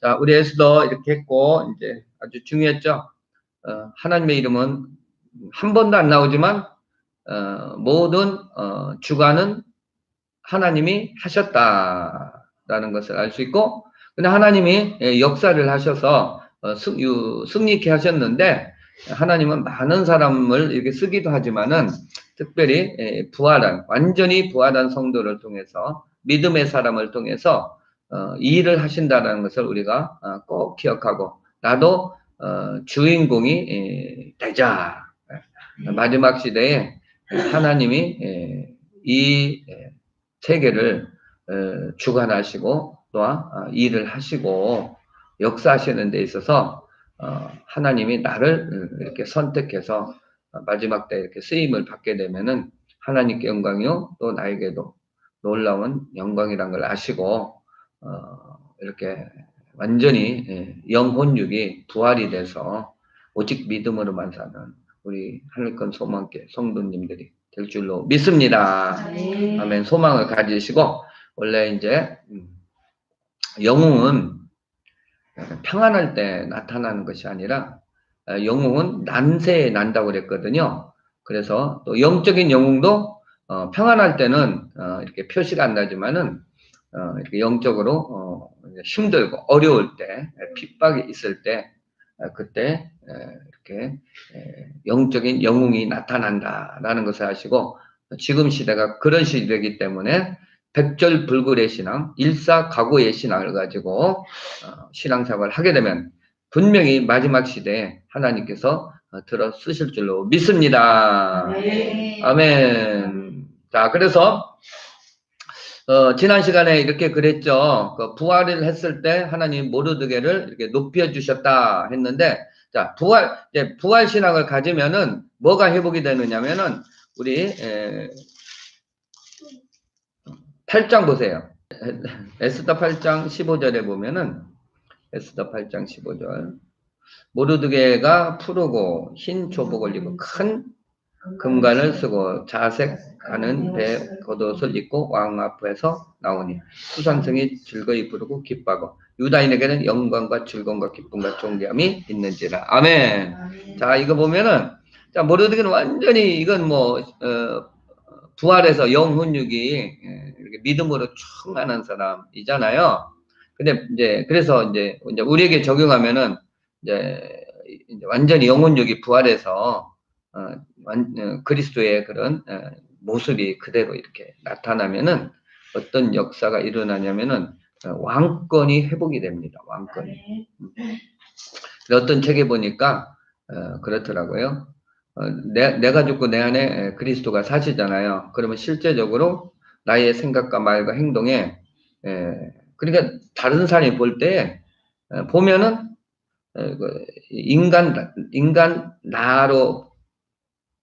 자, 우리 에스더 이렇게 했고, 이제 아주 중요했죠. 하나님의 이름은 한 번도 안 나오지만, 모든, 주관은 하나님이 하셨다라는 것을 알 수 있고, 근데 하나님이 역사를 하셔서, 승리케 하셨는데, 하나님은 많은 사람을 이렇게 쓰기도 하지만은, 특별히, 완전히 부활한 성도를 통해서, 믿음의 사람을 통해서, 이 일을 하신다는 것을 우리가 꼭 기억하고, 나도, 주인공이 되자. 마지막 시대에 하나님이 이 세계를 주관하시고 또한 일을 하시고 역사하시는 데 있어서 하나님이 나를 이렇게 선택해서 마지막 때 이렇게 쓰임을 받게 되면은 하나님께 영광이요 또 나에게도 놀라운 영광이란 걸 아시고 이렇게 완전히 영혼육이 부활이 돼서 오직 믿음으로만 사는 우리 하늘권 소망계 성도님들이 될 줄로 믿습니다. 네. 아멘. 소망을 가지시고 원래 이제 영웅은 평안할 때 나타나는 것이 아니라 영웅은 난세에 난다고 그랬거든요. 그래서 또 영적인 영웅도 평안할 때는 이렇게 표시가 안 나지만은 이렇게 영적으로 힘들고 어려울 때 핍박이 있을 때 그때 이렇게 영적인 영웅이 나타난다라는 것을 아시고 지금 시대가 그런 시대이기 때문에 백절불굴의 신앙, 일사각오의 신앙을 가지고 신앙생활을 하게 되면 분명히 마지막 시대에 하나님께서 들어 쓰실 줄로 믿습니다. 네. 아멘. 자, 그래서 지난 시간에 이렇게 그랬죠. 그 부활을 했을 때 하나님 모르드게를 이렇게 높여주셨다 했는데, 자, 이제 부활 신앙을 가지면은 뭐가 회복이 되느냐면은, 우리, 8장 보세요. 에스더 8장 15절에 보면은, 에스더 8장 15절. 모르드게가 푸르고 흰 조복을 입고 큰 금관을 쓰고 자색하는 배 겉옷을 입고 왕 앞에서 나오니 수상성이 즐거이 부르고 기뻐하고 유다인에게는 영광과 즐거움과 기쁨과 존귀함이 있는지라. 아멘. 자, 이거 보면은 자, 모르드게는 완전히 이건 뭐 부활해서 영혼육이 이렇게 믿음으로 충만한 사람이잖아요. 근데 이제 그래서 이제 우리에게 적용하면은 이제 완전히 영혼육이 부활해서 그리스도의 그런 모습이 그대로 이렇게 나타나면은 어떤 역사가 일어나냐면은 왕권이 회복이 됩니다. 왕권이. 어떤 책에 보니까 그렇더라고요. 내가 죽고 내 안에 그리스도가 사시잖아요. 그러면 실제적으로 나의 생각과 말과 행동에 그러니까 다른 사람이 볼 때 보면은 인간 나로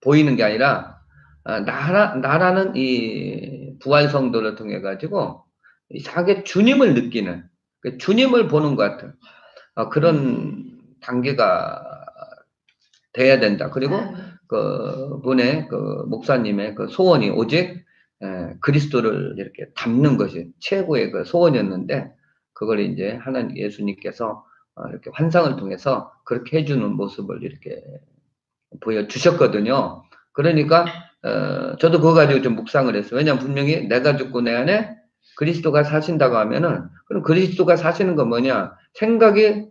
보이는 게 아니라 나라는 이 부활 성도를 통해 가지고 이상하게 주님을 느끼는 주님을 보는 것 같은 그런 단계가 돼야 된다. 그리고 그 분의 그 목사님의 그 소원이 오직 그리스도를 이렇게 담는 것이 최고의 그 소원이었는데 그걸 이제 하나님 예수님께서 이렇게 환상을 통해서 그렇게 해주는 모습을 이렇게 보여주셨거든요. 그러니까 저도 그거 가지고 좀 묵상을 했어요. 왜냐하면 분명히 내가 죽고 내 안에 그리스도가 사신다고 하면은 그럼 그리스도가 사시는 건 뭐냐? 생각이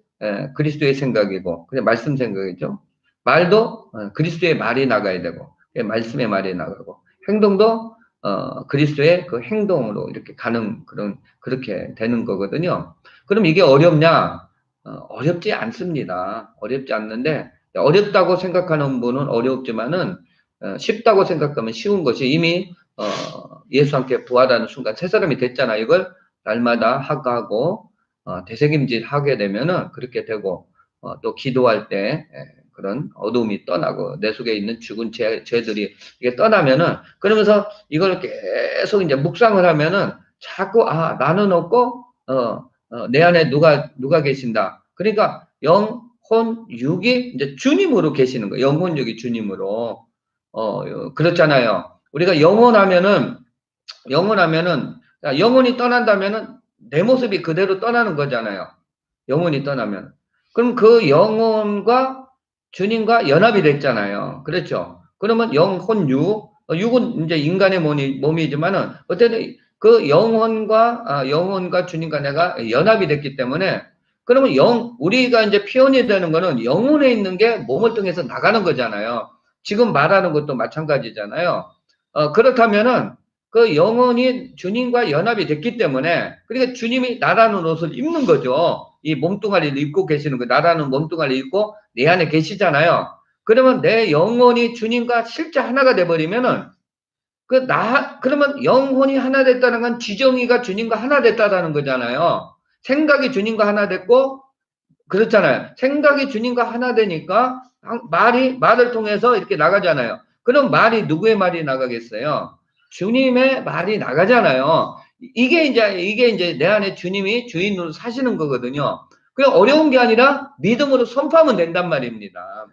그리스도의 생각이고 그냥 말씀 생각이죠. 말도 그리스도의 말이 나가야 되고 말씀의 말이 나가고 행동도 그리스도의 그 행동으로 이렇게 가는 그렇게 되는 거거든요. 그럼 이게 어렵냐? 어렵지 않습니다. 어렵지 않는데 어렵다고 생각하는 분은 어렵지만은 쉽다고 생각하면 쉬운 것이 이미 예수 함께 부활하는 순간 새 사람이 됐잖아. 이걸 날마다 하고 되새김질 하게 되면은 그렇게 되고 또 기도할 때 그런 어두움이 떠나고 내 속에 있는 죽은 죄들이 이게 떠나면은 그러면서 이걸 계속 이제 묵상을 하면은 자꾸 나는 없고 내 안에 누가 계신다. 그러니까 영혼육이 이제 주님으로 계시는 거예요. 영혼육이 주님으로. 그렇잖아요. 우리가 영혼하면은 영혼이 떠난다면은 내 모습이 그대로 떠나는 거잖아요. 영혼이 떠나면. 그럼 그 영혼과 주님과 연합이 됐잖아요. 그렇죠? 그러면 영혼 육은 이제 인간의 몸이지만은 어쨌든 그 영혼과 주님과 내가 연합이 됐기 때문에 그러면 우리가 이제 피혼이 되는 거는 영혼에 있는 게 몸을 통해서 나가는 거잖아요. 지금 말하는 것도 마찬가지잖아요. 그렇다면은 그 영혼이 주님과 연합이 됐기 때문에 그러니까 주님이 나라는 옷을 입는 거죠. 이 몸뚱아리를 입고 계시는 거 나라는 몸뚱아리를 입고 내 안에 계시잖아요. 그러면 내 영혼이 주님과 실제 하나가 돼 버리면은 그러면 영혼이 하나 됐다는 건 지정이가 주님과 하나 됐다라는 거잖아요. 생각이 주님과 하나 됐고 그렇잖아요. 생각이 주님과 하나 되니까 말을 통해서 이렇게 나가잖아요. 그럼 말이 누구의 말이 나가겠어요? 주님의 말이 나가잖아요. 이게 이제 내 안에 주님이 주인으로 사시는 거거든요. 그냥 어려운 게 아니라 믿음으로 선포하면 된단 말입니다.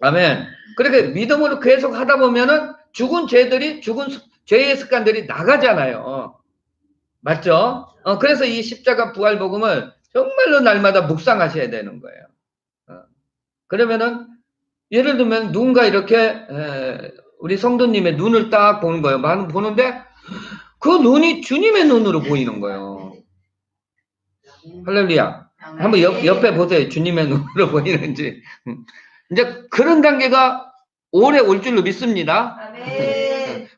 아멘. 그렇게 믿음으로 계속 하다 보면은 죽은 죄의 습관들이 나가잖아요. 맞죠? 그래서 이 십자가 부활 복음을 정말로 날마다 묵상하셔야 되는 거예요. 그러면은 예를 들면 누군가 이렇게 우리 성도님의 눈을 딱 보는 거예요. 보는데 그 눈이 주님의 눈으로 보이는 거예요. 할렐루야. 한번 옆에 보세요. 주님의 눈으로 보이는지. 이제 그런 단계가 오래 올 줄로 믿습니다.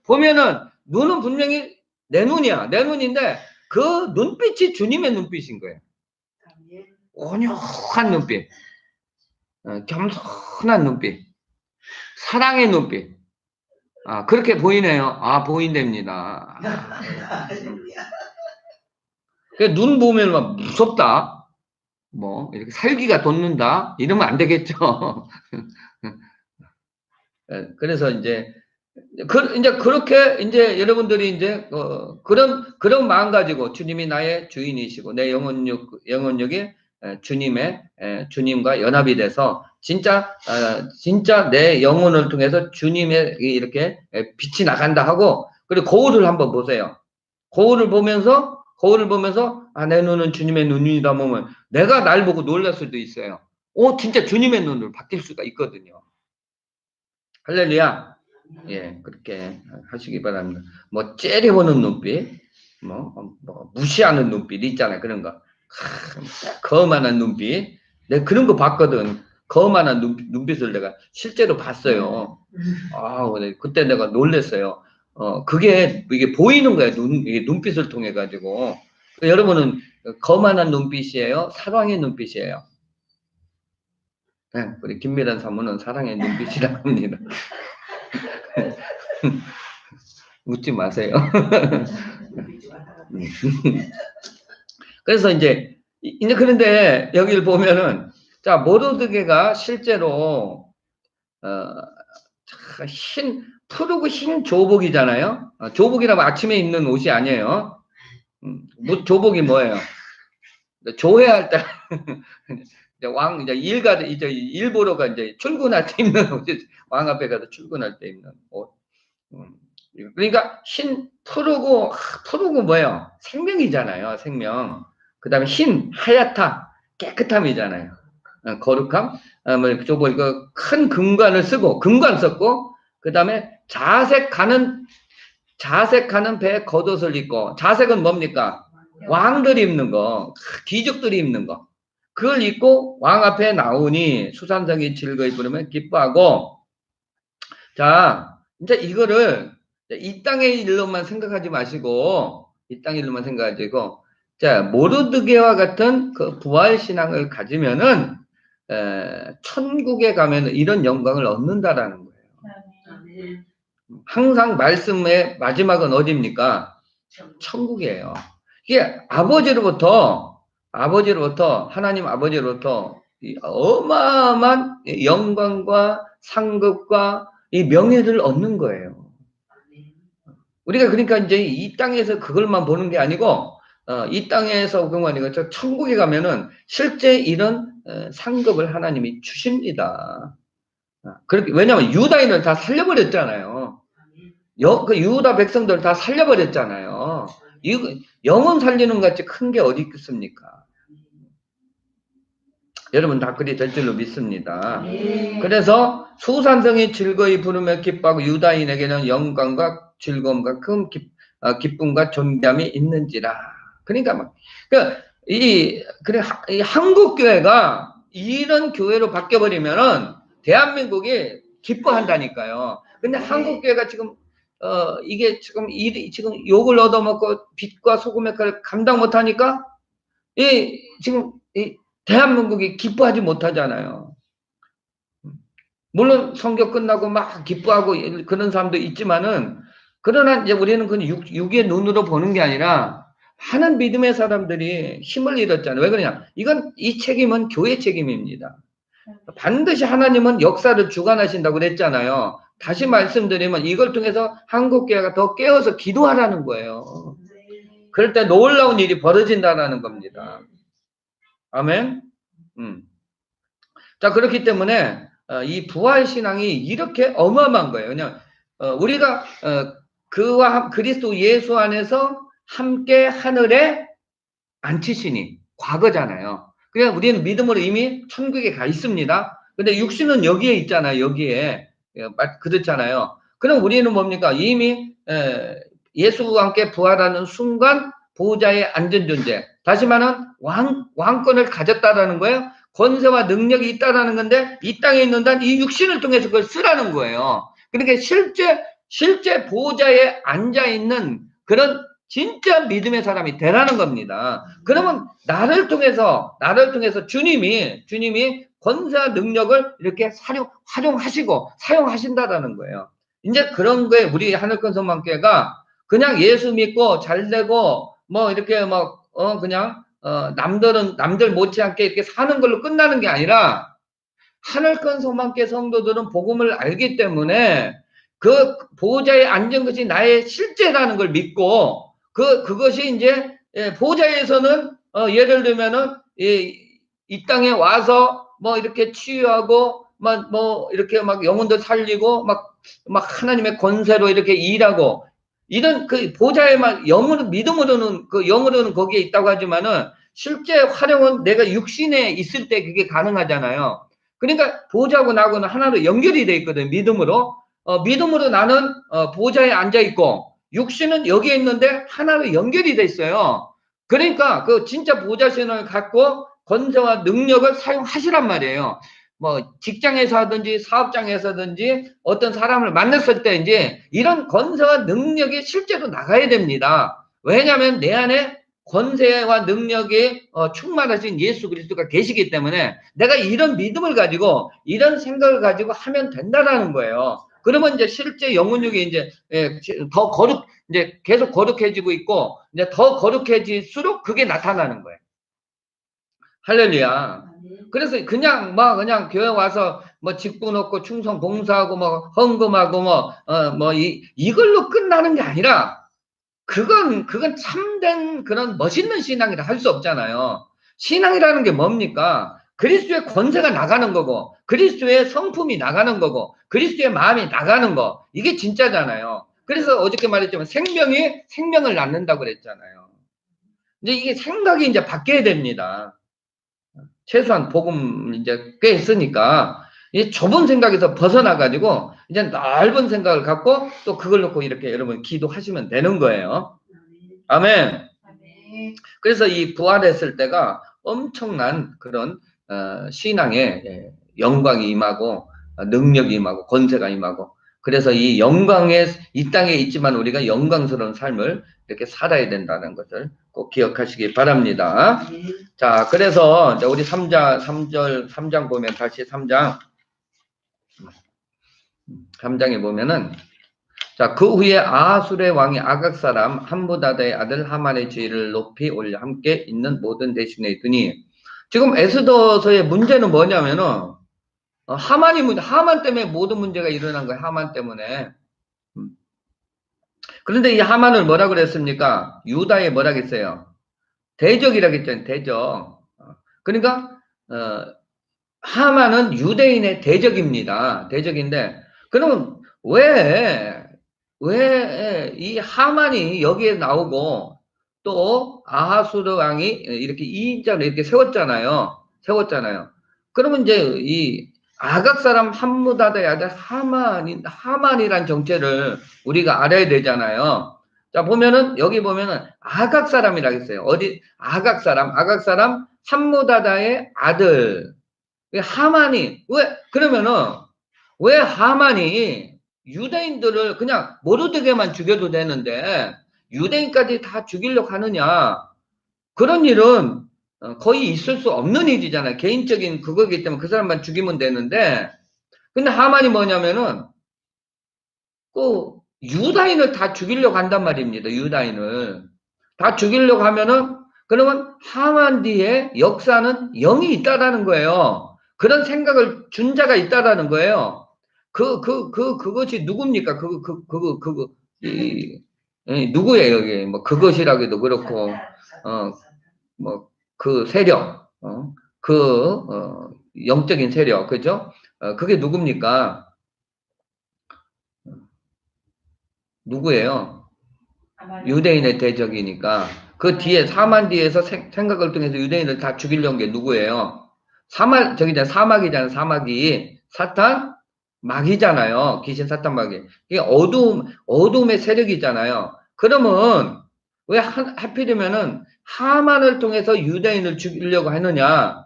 보면은 눈은 분명히 내 눈이야. 내 눈인데 그 눈빛이 주님의 눈빛인 거예요. 온유한 눈빛. 겸손한 눈빛. 사랑의 눈빛. 그렇게 보이네요. 보인답니다. 눈 보면 막 무섭다. 뭐, 이렇게 살기가 돋는다. 이러면 안 되겠죠. 그래서 이제 그렇게 이제 여러분들이 이제 그런 마음 가지고 주님이 나의 주인이시고 내 영혼력이 주님과 연합이 돼서 진짜 내 영혼을 통해서 주님의 이렇게 빛이 나간다 하고 그리고 거울을 한번 보세요. 거울을 보면서 내 눈은 주님의 눈이다 보면 내가 날 보고 놀랄 수도 있어요. 진짜 주님의 눈으로 바뀔 수가 있거든요. 할렐루야. 예, 그렇게 하시기 바랍니다. 뭐, 째려보는 눈빛, 무시하는 눈빛 있잖아요. 그런 거. 거만한 눈빛. 내가 그런 거 봤거든. 거만한 눈빛을 내가 실제로 봤어요. 그때 내가 놀랬어요. 이게 보이는 거예요. 이게 눈빛을 통해가지고. 여러분은 거만한 눈빛이에요? 사랑의 눈빛이에요? 네, 우리 김미란 사모는 사랑의 눈빛이라고 합니다. 웃지 마세요. 그래서 이제 그런데 여기를 보면은 자 모르드게가 실제로 푸르고 흰 조복이잖아요. 조복이라면 아침에 입는 옷이 아니에요. 조복이 뭐예요? 조회할 때 이제 이제 일보러가 이제 출근할 때 입는 옷이 왕 앞에 가서 출근할 때 입는 옷. 그러니까 푸르고 뭐예요? 생명이잖아요. 생명. 그 다음에 하얗다, 깨끗함이잖아요. 거룩함. 뭐 이거 큰 금관 썼고, 그 다음에 자색하는 배에 겉옷을 입고, 자색은 뭡니까? 왕들이 입는 거, 귀족들이 입는 거. 그걸 입고 왕 앞에 나오니 수산성이 즐거이 부르면 기뻐하고, 자, 이제 이거를 이 땅의 일로만 생각하지 마시고, 자, 모르드게와 같은 그 부활 신앙을 가지면은, 천국에 가면 이런 영광을 얻는다라는 거예요. 항상 말씀의 마지막은 어디입니까? 천국이에요. 이게 하나님 아버지로부터 이 어마어마한 영광과 상급과 이 명예를 얻는 거예요. 우리가 그러니까 이제 이 땅에서 그걸만 보는 게 아니고, 이 땅에서 그런 거 아니고, 저 천국에 가면은 실제 이런 상급을 하나님이 주십니다. 왜냐면 유다인을 다 살려버렸잖아요. 그 유다 백성들 다 살려버렸잖아요. 영혼 살리는 것 같이 큰 게 어디 있겠습니까? 여러분 다 그리 될 줄로 믿습니다. 그래서 수산성이 즐거이 부르며 기뻐하고 유다인에게는 영광과 즐거움과 큰 기쁨과 존귀함이 있는지라. 그러니까 이 한국 교회가 이런 교회로 바뀌어버리면은 대한민국이 기뻐한다니까요. 근데 한국 교회가 지금 이게 지금 욕을 얻어먹고 빛과 소금의 칼을 감당 못하니까 지금 대한민국이 기뻐하지 못하잖아요. 물론 선교 끝나고 막 기뻐하고 그런 사람도 있지만은, 그러나 이제 우리는 그 육의 눈으로 보는 게 아니라 많은 믿음의 사람들이 힘을 잃었잖아요. 왜 그러냐? 이 책임은 교회 책임입니다. 반드시 하나님은 역사를 주관하신다고 그랬잖아요. 다시 말씀드리면 이걸 통해서 한국교회가 더 깨어서 기도하라는 거예요. 그럴 때 놀라운 일이 벌어진다는 겁니다. 아멘. 자, 그렇기 때문에 이 부활 신앙이 이렇게 어마어마한 거예요. 그냥 우리가 그와 그리스도 예수 안에서 함께 하늘에 앉히시니 과거잖아요. 그냥 우리는 믿음으로 이미 천국에 가 있습니다. 근데 육신은 여기에 있잖아요. 여기에 그렇잖아요. 그럼 우리는 뭡니까? 이미 예수와 함께 부활하는 순간 보호자의 안전 존재. 다시 말하면 왕권을 가졌다라는 거예요. 권세와 능력이 있다라는 건데 이 땅에 있는 이 육신을 통해서 그걸 쓰라는 거예요. 그러니까 실제 보호자에 앉아 있는 그런 진짜 믿음의 사람이 되라는 겁니다. 그러면 나를 통해서 주님이 권세와 능력을 이렇게 활용하시고 사용하신다라는 거예요. 이제 그런 거에 우리 하늘권 소망교회가 그냥 예수 믿고 잘 되고 뭐 이렇게 그냥 남들 못지않게 이렇게 사는 걸로 끝나는 게 아니라, 하늘권 소망교회 성도들은 복음을 알기 때문에 그 보호자에 앉은 것이 나의 실제라는 걸 믿고 그것이 이제 보호자에서는 예를 들면은 이 땅에 와서 뭐 이렇게 치유하고 뭐 이렇게 막 영혼도 살리고 막 하나님의 권세로 이렇게 일하고 이런 그 보호자에만 영으로 믿음으로는 영으로는 거기에 있다고 하지만은 실제 활용은 내가 육신에 있을 때 그게 가능하잖아요. 그러니까 보호자하고 나하고는 하나로 연결이 돼 있거든. 믿음으로 믿음으로 나는 보호자에 앉아 있고 육신은 여기에 있는데 하나로 연결이 돼 있어요. 그러니까 그 진짜 보호자 신을 갖고 권세와 능력을 사용하시란 말이에요. 뭐 직장에서 하든지 사업장에서 하든지 어떤 사람을 만났을 때 이제 이런 권세와 능력이 실제로 나가야 됩니다. 왜냐하면 내 안에 권세와 능력이 충만하신 예수 그리스도가 계시기 때문에 내가 이런 믿음을 가지고 이런 생각을 가지고 하면 된다라는 거예요. 그러면 이제 실제 영혼육이 이제 더 이제 계속 거룩해지고 있고 이제 더 거룩해질수록 그게 나타나는 거예요. 할렐루야. 그래서 그냥 교회 와서 뭐 직분 얻고 충성 봉사하고 뭐 헌금하고 이걸로 끝나는 게 아니라 그건 참된 그런 멋있는 신앙이라 할 수 없잖아요. 신앙이라는 게 뭡니까? 그리스도의 권세가 나가는 거고 그리스도의 성품이 나가는 거고 그리스도의 마음이 나가는 거, 이게 진짜잖아요. 그래서 어저께 말했지만 생명이 생명을 낳는다고 그랬잖아요. 이제 이게 생각이 이제 바뀌어야 됩니다. 최소한 복음 이제 꽤 했으니까 이 좁은 생각에서 벗어나가지고 이제 넓은 생각을 갖고 또 그걸 놓고 이렇게 여러분 기도하시면 되는 거예요. 아멘. 그래서 이 부활했을 때가 엄청난 그런 신앙의 영광이 임하고 능력이 임하고 권세가 임하고, 그래서 이 영광의 이 땅에 있지만 우리가 영광스러운 삶을 이렇게 살아야 된다는 것을 꼭 기억하시기 바랍니다. 자, 그래서 우리 3장 보면 다시 3장에 보면은, 자, 그 후에 아하술의 왕이 아각 사람 함무다다의 아들 하만의 지위를 높이 올려 함께 있는 모든 대신에 있더니, 지금 에스더서의 문제는 뭐냐면은 하만 때문에 모든 문제가 일어난 거예요. 하만 때문에. 그런데 이 하만을 뭐라 그랬습니까? 유다에 뭐라 그랬어요? 대적이라고 했잖아요. 대적. 그러니까 하만은 유대인의 대적입니다. 대적인데, 그러면 왜 이 하만이 여기에 나오고 또 아하수르 왕이 이렇게 2인자를 이렇게 세웠잖아요. 그러면 이제 이 아각 사람 함무다다의 아들 하만이란 정체를 우리가 알아야 되잖아요. 자, 보면은, 여기 보면은 아각 사람이라고 했어요. 어디, 아각 사람, 함무다다의 아들. 하만이, 그러면은, 왜 하만이 유대인들을 그냥 모르드게만 죽여도 되는데, 유대인까지 다 죽이려고 하느냐? 그런 일은 거의 있을 수 없는 일이잖아요. 개인적인 그거기 때문에 그 사람만 죽이면 되는데, 근데 하만이 뭐냐면은, 그, 유다인을 다 죽이려고 한단 말입니다. 유다인을. 다 죽이려고 하면은, 그러면 하만 뒤에 역사는 영이 있다라는 거예요. 그런 생각을 준 자가 있다라는 거예요. 그것이 누굽니까? 누구예요, 이게? 뭐, 그것이라기도 그렇고, 어, 뭐, 그 세력, 영적인 세력, 그죠? 그게 누굽니까? 누구예요? 유대인의 대적이니까. 그 뒤에, 사만 뒤에서 생각을 통해서 유대인을 다 죽이려는 게 누구예요? 사막이잖아요, 사막이. 사탄, 마귀잖아요. 귀신 사탄 마귀. 이게 어둠의 세력이잖아요. 그러면, 왜 하필이면은 하만을 통해서 유대인을 죽이려고 하느냐?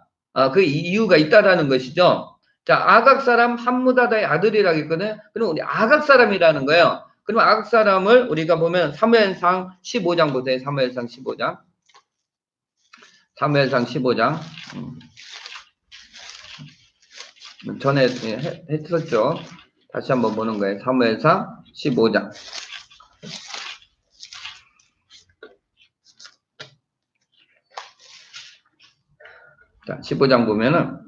그 이유가 있다라는 것이죠. 자, 아각 사람 함무다다의 아들이라고 했거든요. 그럼 우리 아각 사람이라는 거예요. 그럼 아각 사람을 우리가 보면 사무엘상 15장 보세요. 사무엘상 15장. 사무엘상 15장. 전에 했었죠. 다시 한번 보는 거예요. 사무엘상 15장. 자, 15장 보면은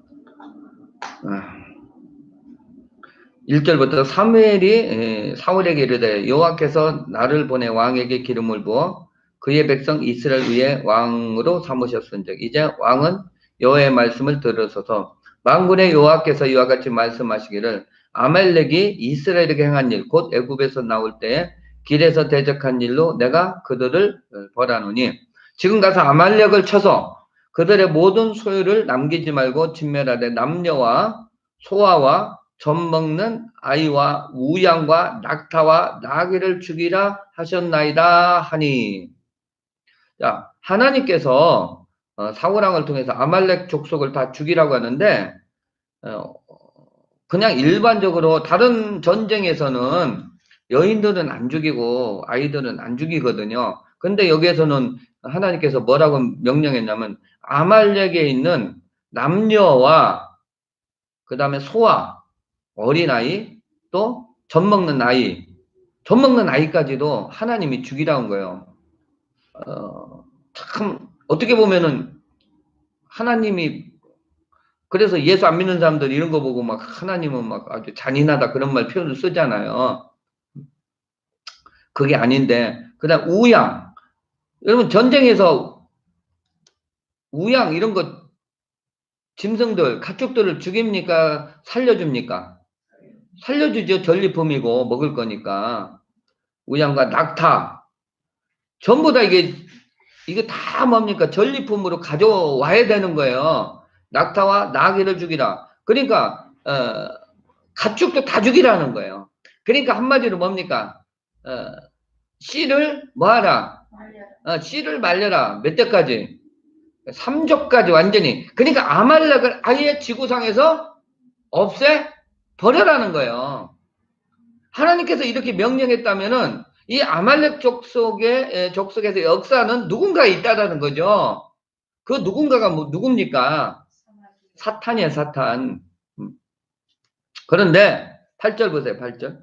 1절부터 사무엘이 사울에게 이르되 여호와께서 나를 보내 왕에게 기름을 부어 그의 백성 이스라엘 위에 왕으로 삼으셨은즉 이제 왕은 여호와의 말씀을 들으소서. 만군의 여호와께서 이와 같이 말씀하시기를 아말렉이 이스라엘에게 행한 일 곧 애굽에서 나올 때에 길에서 대적한 일로 내가 그들을 벌하노니 지금 가서 아말렉을 쳐서 그들의 모든 소유를 남기지 말고 진멸하되 남녀와 소아와 젖 먹는 아이와 우양과 낙타와 나귀를 죽이라 하셨나이다 하니. 자, 하나님께서 사울왕을 통해서 아말렉 족속을 다 죽이라고 하는데 그냥 일반적으로 다른 전쟁에서는 여인들은 안 죽이고 아이들은 안 죽이거든요. 근데 여기에서는 하나님께서 뭐라고 명령했냐면 아말렉에 있는 남녀와 그 다음에 소아, 어린아이, 또 젖 먹는 아이까지도 하나님이 죽이라는 거예요. 참 어떻게 보면은 하나님이 그래서 예수 안 믿는 사람들 이런 거 보고 막 하나님은 막 아주 잔인하다 그런 말 표현을 쓰잖아요. 그게 아닌데 그다음 우양 여러분 전쟁에서 우양 이런 거 짐승들 가축들을 죽입니까 살려줍니까? 살려주죠. 전리품이고 먹을 거니까 우양과 낙타 전부 다 이게 다 뭡니까? 전리품으로 가져와야 되는 거예요. 낙타와 나귀를 죽이라. 그러니까 가축도 다 죽이라는 거예요. 그러니까 한마디로 뭡니까? 씨를 뭐하라? 씨를 말려라. 몇 대까지? 3족까지 완전히. 그러니까 아말렉을 아예 지구상에서 없애 버려라는 거예요. 하나님께서 이렇게 명령했다면은 이 아말렉 족속에서 역사는 누군가 있다라는 거죠. 그 누군가가 누굽니까? 사탄이야, 사탄. 그런데 8절 보세요, 8절.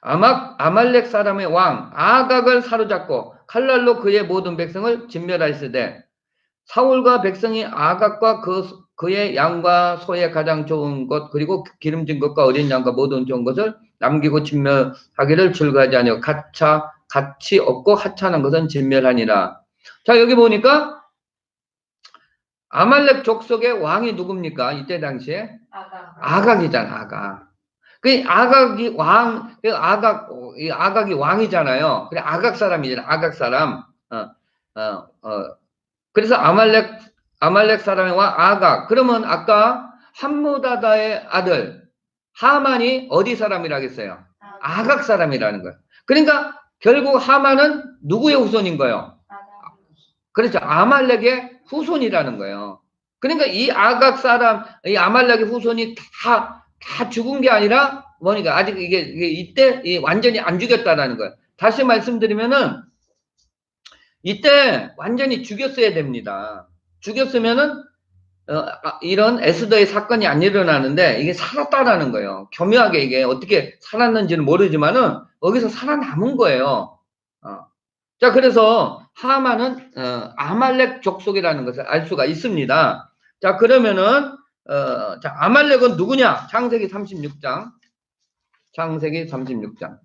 아말렉 사람의 왕 아각을 사로잡고 칼날로 그의 모든 백성을 진멸하시되 사울과 백성이 아각과 그의 양과 소의 가장 좋은 것 그리고 기름진 것과 어린 양과 모든 좋은 것을 남기고 진멸하기를 즐거워하지 아니하고 가치 없고 하찮은 것은 진멸하니라. 자 여기 보니까 아말렉 족속의 왕이 누굽니까? 이때 당시에 아각이잖아. 아각. 그 아각이 왕이잖아요. 그래 아각 사람이잖아. 아각 사람. 그래서 아말렉 아말렉 사람과 아각. 그러면 아까 함무다다의 아들 하만이 어디 사람이라고 했어요? 아각 사람이라는 거예요. 그러니까 결국 하만은 누구의 후손인 거예요? 그렇죠. 아말렉의 후손이라는 거예요. 그러니까 이 아각 사람, 이 아말렉의 후손이 다 죽은 게 아니라 뭐니까 아직 이게 이때 완전히 안 죽였다라는 거예요. 다시 말씀드리면은 이때 완전히 죽였어야 됩니다. 죽였으면은 이런 에스더의 사건이 안 일어나는데 이게 살았다라는 거예요. 교묘하게 이게 어떻게 살았는지는 모르지만은 여기서 살아남은 거예요. 자, 그래서 하만은 아말렉 족속이라는 것을 알 수가 있습니다. 자, 그러면은 자, 아말렉은 누구냐? 창세기 36장. 창세기 36장.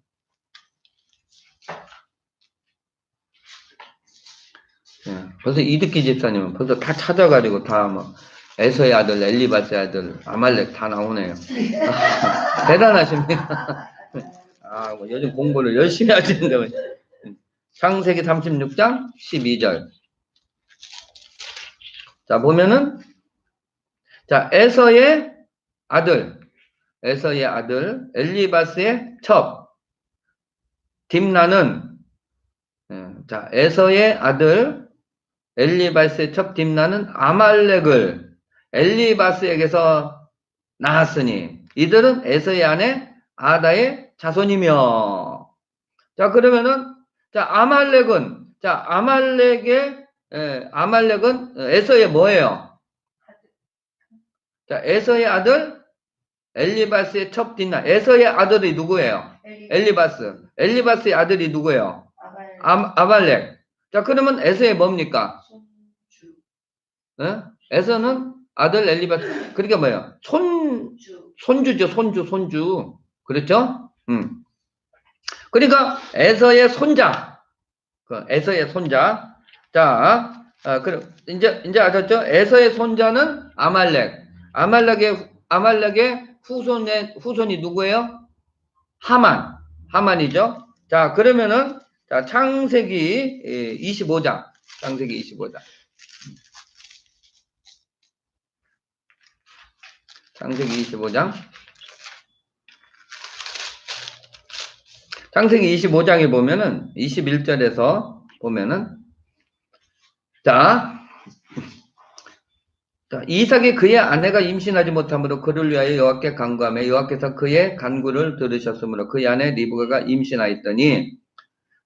벌써 이드기 집사님은 벌써 다 찾아가지고 다 뭐 에서의 아들, 엘리바스의 아들, 아말렉 다 나오네요. 대단하십니다. 뭐 요즘 공부를 열심히 하시는데 창세기 36장 12절. 자, 보면은 자, 에서의 아들 엘리바스의 첩 딥나는 자, 에서의 아들 엘리바스의 첩 딥나는 아말렉을 엘리바스에게서 낳았으니 이들은 에서의 아내 아다의 자손이며. 자, 그러면은 자, 아말렉은 에서의 뭐예요? 자, 에서의 아들 엘리바스의 첩 딥나. 에서의 아들이 누구예요? 엘리바스의 아들이 누구예요? 아말렉. 자, 그러면 에서의 뭡니까? 에서는 아들 엘리바스. 그러니까 뭐예요? 손주죠, 손주. 그렇죠? 그러니까 에서의 손자. 에서의 손자. 자, 그럼 이제 아셨죠? 에서의 손자는 아말렉. 아말렉의 후손이 누구예요? 하만이죠. 자, 그러면은 자, 창세기 25장. 창세기 25장. 창세기 25장. 창세기 25장에 보면은 21절에서 보면은 자, 이삭이 그의 아내가 임신하지 못함으로 그를 위하여 여호와께 간구하며 여호와께서 그의 간구를 들으셨으므로 그의 아내 리브가가 임신하였더니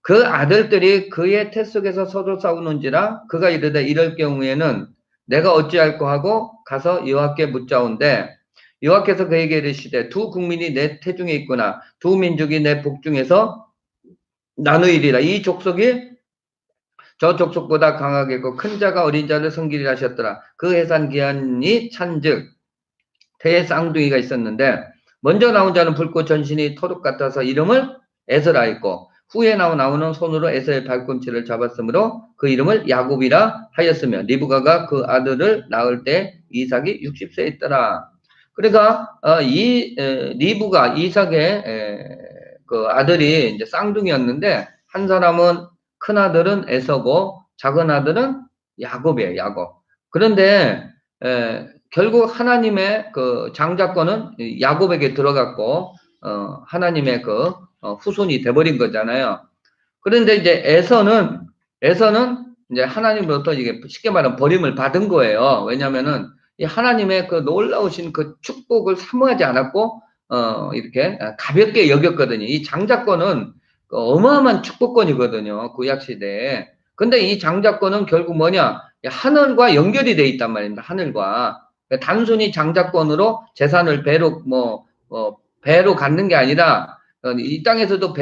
그 아들들이 그의 태 속에서 서로 싸우는지라 그가 이르되 이럴 경우에는 내가 어찌할꼬 하고 가서 여호와께 묻자온대 여호와께서 그에게 이르시되 두 국민이 내 태중에 있구나 두 민족이 내 복중에서 나누이리라. 이 족속이 저 족속보다 강하겠고 큰 자가 어린 자를 섬기리라 하셨더라. 그 해산 기한이 찬즉 태에 쌍둥이가 있었는데 먼저 나온 자는 붉고 전신이 토록 같아서 이름을 에서라 했고 후에 나오는 손으로 에서의 발꿈치를 잡았으므로 그 이름을 야곱이라 하였으며 리브가가 그 아들을 낳을 때 이삭이 60세 있더라. 그러니까 리브가 이삭의 그 아들이 이제 쌍둥이였는데 한 사람은 큰 아들은 에서고 작은 아들은 야곱이에요. 야곱. 그런데 결국 하나님의 그 장자권은 야곱에게 들어갔고 하나님의 그 후손이 돼버린 거잖아요. 그런데 이제 에서는 이제 하나님으로부터 이게 쉽게 말하면 버림을 받은 거예요. 왜냐면은 이 하나님의 그 놀라우신 그 축복을 사모하지 않았고 이렇게 가볍게 여겼거든요. 이 장자권은 어마어마한 축복권이거든요. 구약 시대에. 근데 이 장자권은 결국 뭐냐? 하늘과 연결이 돼 있단 말입니다. 하늘과. 단순히 장자권으로 재산을 배로 갖는 게 아니라 이 땅에서도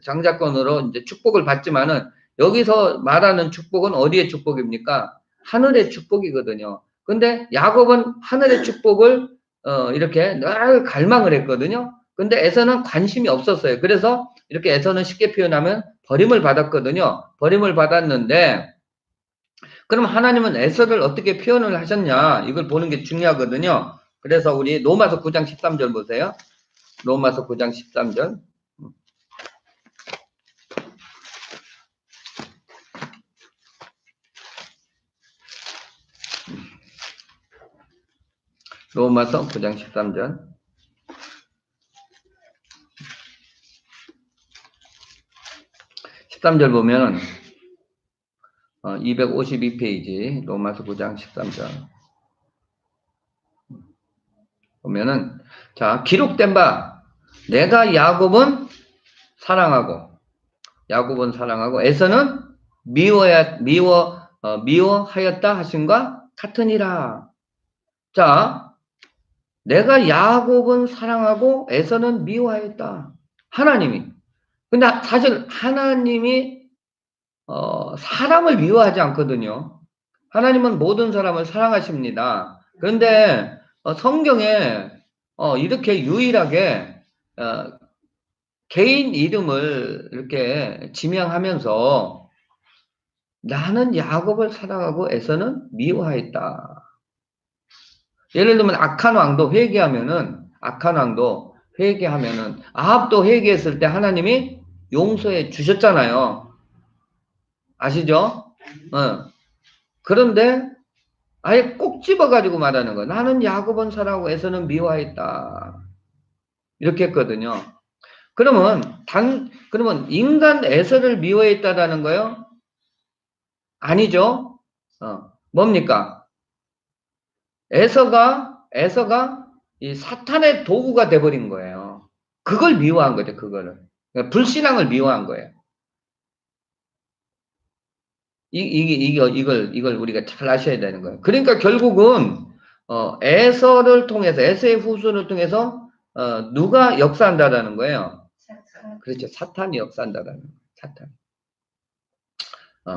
장자권으로 이제 축복을 받지만은 여기서 말하는 축복은 어디의 축복입니까? 하늘의 축복이거든요. 근데 야곱은 하늘의 축복을 이렇게 늘 갈망을 했거든요. 근데 에서는 관심이 없었어요. 그래서 이렇게 에서는 쉽게 표현하면 버림을 받았거든요. 버림을 받았는데 그럼 하나님은 에서를 어떻게 표현을 하셨냐? 이걸 보는 게 중요하거든요. 그래서 우리 로마서 9장 13절 보세요. 로마서 9장 13절. 로마서 9장 13절. 13절 보면 252페이지 로마서 9장 13절 보면은 자 기록된 바 내가 야곱은 사랑하고 에서는 미워하였다 하신과 같으니라. 자 내가 야곱은 사랑하고 에서는 미워하였다. 하나님이. 근데 사실 하나님이 사람을 미워하지 않거든요. 하나님은 모든 사람을 사랑하십니다. 그런데 성경에 이렇게 유일하게 개인 이름을 이렇게 지명하면서 나는 야곱을 사랑하고 에서는 미워하였다. 예를 들면 악한 왕도 회개하면은 아합도 회개했을 때 하나님이 용서해 주셨잖아요. 아시죠? 그런데 아예 꼭 집어가지고 말하는 거예요. 나는 야곱은 사랑하고 에서는 미워했다. 이렇게 했거든요. 그러면 인간 에서를 미워했다라는 거요? 아니죠. 뭡니까? 에서가 이 사탄의 도구가 돼버린 거예요. 그걸 미워한 거죠. 그거를. 그러니까 불신앙을 미워한 거예요. 이걸 우리가 잘 아셔야 되는 거예요. 그러니까 결국은, 에서의 후손을 통해서, 누가 역사한다라는 거예요? 그렇죠. 사탄이 역사한다라는 거예요. 사탄.